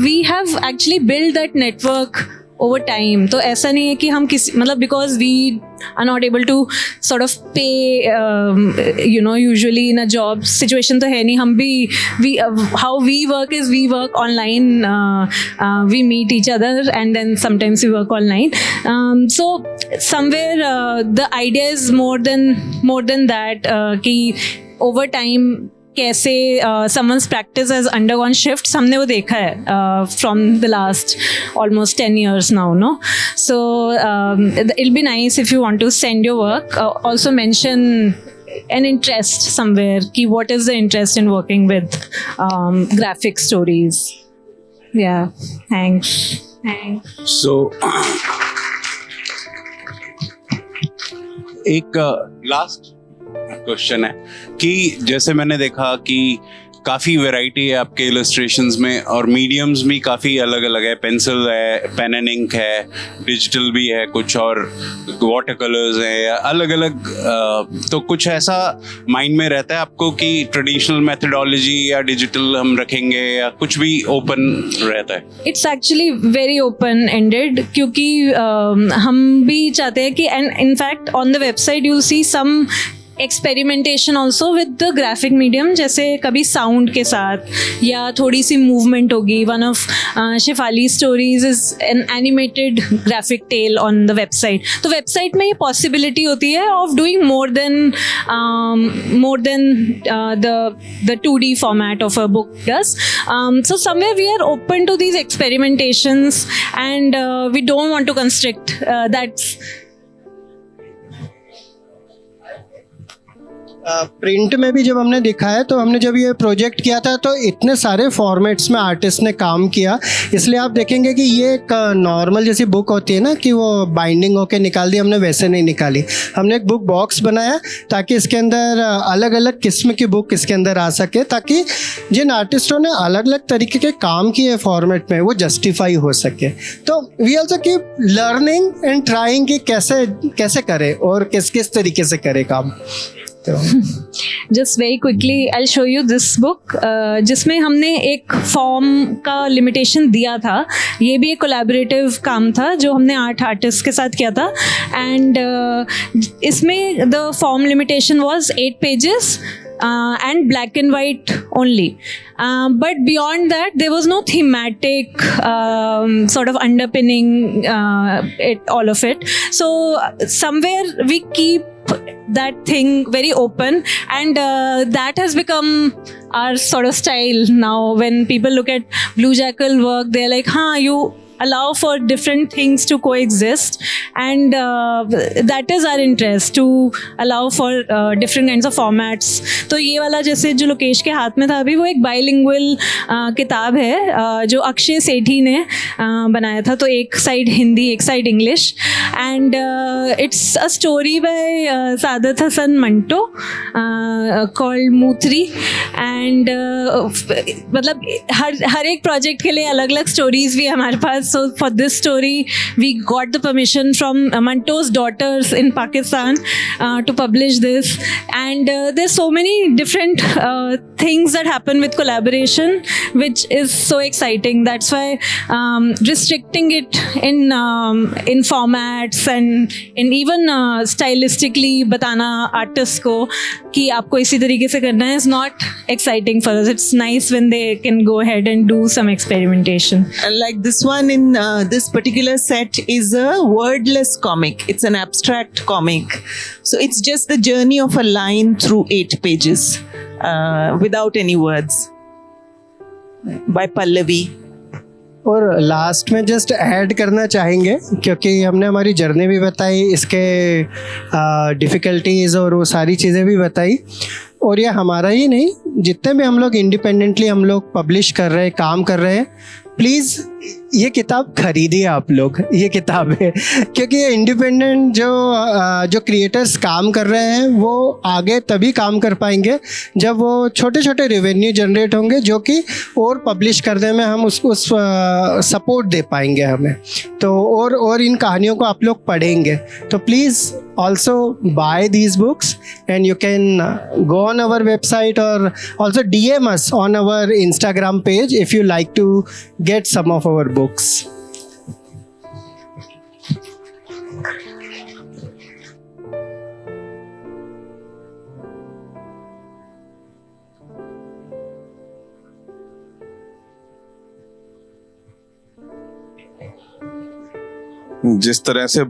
we have actually built that network over time. तो ऐसा नहीं है कि हम किसी, मतलब because we are not able to sort of pay usually in a job situation, तो है नहीं। हम भी how we work is we work online, we meet each other and then sometimes we work online. So somewhere the idea is more than that, कि over time कैसे someone's practice has undergone shifts, हमने वो देखा है from the last almost 10 years now, no? So it'll be nice if you want to send your work, also mention an interest somewhere, कि what is the interest in working with graphic stories. Yeah, thanks. So एक last question है कि जैसे मैंने देखा कि काफ़ी variety है आपके इलस्ट्रेशंस में और मीडियम्स भी काफ़ी अलग अलग है, पेंसिल है, पेन एंड इंक है, डिजिटल भी है कुछ, और वाटर कलर्स हैं, अलग अलग। तो कुछ ऐसा माइंड में रहता है आपको कि ट्रेडिशनल मेथडोलॉजी या डिजिटल हम रखेंगे या कुछ भी ओपन रहता है? It's actually very open ended, क्योंकि हम भी चाहते हैं कि, and in fact on the website you see some experimentation also with the graphic medium, जैसे कभी साउंड के साथ या थोड़ी सी मूवमेंट होगी. One of Shefali stories is an animated graphic tale on the website. तो वेबसाइट में ये पॉसिबिलिटी होती है of doing more than the 2D format of a book does. So somewhere we are open to these experimentations, and we don't want to constrict. That's print में भी जब हमने दिखाया तो हमने जब ये प्रोजेक्ट किया था तो इतने सारे फॉर्मेट्स में आर्टिस्ट ने काम किया, इसलिए आप देखेंगे कि ये एक नॉर्मल जैसी बुक होती है ना कि वो बाइंडिंग होके निकाल दी, हमने वैसे नहीं निकाली. हमने एक बुक बॉक्स बनाया ताकि इसके अंदर अलग अलग किस्म की बुक इसके अंदर आ सके, ताकि जिन आर्टिस्टों ने अलग अलग तरीके के काम किए फॉर्मेट में वो जस्टिफाई हो सके. तो we also keep learning and trying कि कैसे कैसे करें और किस किस तरीके से करें काम. Just very quickly I show you this book, जिसमें हमने एक फॉर्म का लिमिटेशन दिया था. ये भी एक कोलैबोरेटिव काम था जो हमने 8 आर्टिस्ट के साथ किया था, एंड इसमें the form limitation was 8 pages and black and white only. But beyond that, there was no thematic sort of underpinning all of it. So somewhere we keep that thing very open, and that has become our sort of style now. When people look at Blue Jackal work, they're like, you allow for different things to coexist, and that is our interest, to allow for different kinds of formats. तो ये वाला जैसे जो लोकेश के हाथ में था अभी, वो एक बाइलिंगुअल किताब है जो अक्षय सेठी ने बनाया था. तो एक साइड हिंदी, एक side English, and it's a story by Saadat Hasan Manto called Mutri. And मतलब हर एक प्रोजेक्ट के लिए अलग अलग स्टोरीज भी हमारे पास. So for this story, we got the permission from Manto's daughters in Pakistan to publish this. And there's so many different things that happen with collaboration, which is so exciting. That's why restricting it in formats and in even stylistically बताना artists को कि आपको इसी तरीके से करना है is not exciting for us. It's nice when they can go ahead and do some experimentation. Like this one in this particular set is a wordless comic. It's an abstract comic. So it's just the journey of a line through 8 pages without any words by Pallavi. और last में just add करना चाहेंगे, क्योंकि हमने हमारी journey भी बताई, इसके डिफ़िकल्टीज़ और वो सारी चीज़ें भी बताई. और ये हमारा ही नहीं, जितने भी हम लोग इंडिपेंडेंटली हम लोग पब्लिश कर रहे हैं, काम कर रहे हैं, प्लीज़ ये किताब खरीदिए आप लोग. ये किताब है क्योंकि ये इंडिपेंडेंट जो क्रिएटर्स काम कर रहे हैं वो आगे तभी काम कर पाएंगे जब वो छोटे छोटे रेवेन्यू जनरेट होंगे, जो कि और पब्लिश करने में हम उसको सपोर्ट दे पाएंगे हमें. तो और इन कहानियों को आप लोग पढ़ेंगे. तो please also buy these books, and you can go on our website or also DM us on our Instagram page if you like to get some of our books. जिस तरह से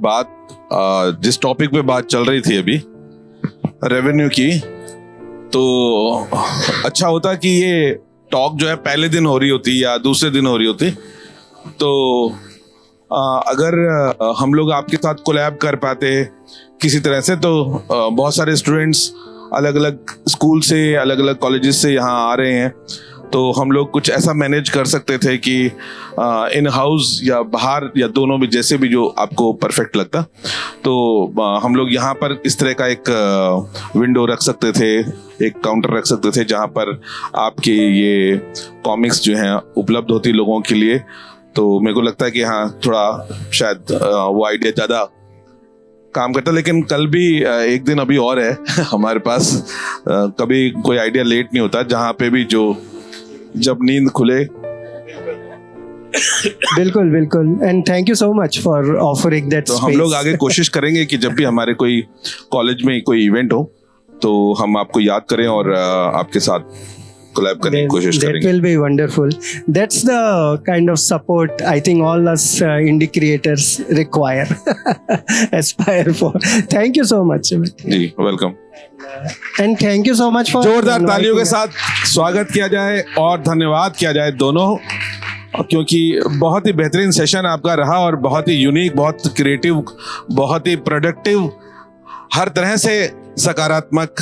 जिस टॉपिक पे बात चल रही थी अभी रेवेन्यू की, तो अच्छा होता कि ये टॉक जो है पहले दिन हो रही होती या दूसरे दिन हो रही होती. तो अगर हम लोग आपके साथ कोलैब कर पाते किसी तरह से, तो बहुत सारे स्टूडेंट्स अलग अलग स्कूल से, अलग अलग कॉलेजेस से यहाँ आ रहे हैं तो हम लोग कुछ ऐसा मैनेज कर सकते थे कि इन हाउस या बाहर या दोनों में, जैसे भी जो आपको परफेक्ट लगता, तो हम लोग यहाँ पर इस तरह का एक विंडो रख सकते थे, एक काउंटर रख सकते थे जहाँ पर आपके ये कॉमिक्स जो हैं उपलब्ध होती लोगों के लिए। तो मेरे को लगता है कि हाँ, थोड़ा शायद वो आइडिया ज़्यादा काम करता। लेकिन कल भी एक दिन अभी और है हमारे पास, कभी कोई आइडिया लेट नहीं होता, जहाँ पे भी जो जब नींद खुले। बिल्कुल बिल्कुल, and thank you so much for offering that तो हम लोग आगे कोशिश करेंगे कि जब भी हमारे कोई कॉलेज में कोई इवेंट हो तो हम आपको याद करें और आपके साथ कोलैब करने की कोशिश That करेंगे। will be wonderful. That's the kind of support I think all us indie creators require, aspire for. Thank you so much. जी, welcome. And thank you so much for जोरदार तालियों के inviting us. साथ स्वागत किया जाए और धन्यवाद किया जाए दोनों, क्योंकि बहुत ही बेहतरीन सेशन आपका रहा और बहुत ही यूनिक, बहुत क्रिएटिव, बहुत ही प्रोडक्टिव, हर तरह से सकारात्मक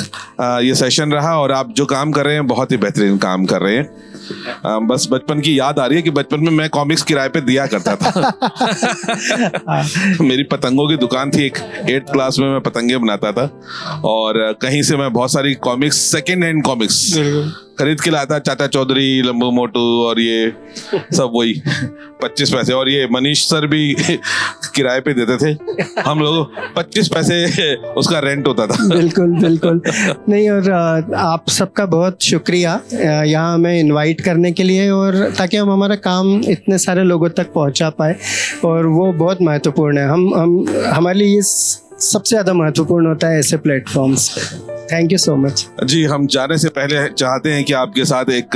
ये सेशन रहा। और आप जो काम कर रहे हैं बहुत ही बेहतरीन काम कर रहे हैं। बस बचपन की याद आ रही है कि बचपन में मैं कॉमिक्स किराए पे दिया करता था। मेरी पतंगों की दुकान थी, एक 8th क्लास में मैं पतंगे बनाता था और कहीं से मैं बहुत सारी कॉमिक्स, सेकेंड हैंड कॉमिक्स खरीद के लाता, चाचा चौधरी, लंबू मोटू और ये सब वही 25 पैसे, और ये मनीष सर भी किराए पे देते थे हम लोग, 25 पैसे उसका रेंट होता था। बिल्कुल बिल्कुल नहीं, और आप सबका बहुत शुक्रिया यहाँ हमें इनवाइट करने के लिए, और ताकि हम हमारा काम इतने सारे लोगों तक पहुँचा पाए, और वो बहुत महत्वपूर्ण है। हम हमारे लिए ये सबसे ज़्यादा महत्वपूर्ण होता है ऐसे platforms. Thank you so much. जी, हम जाने से पहले चाहते हैं कि आपके साथ एक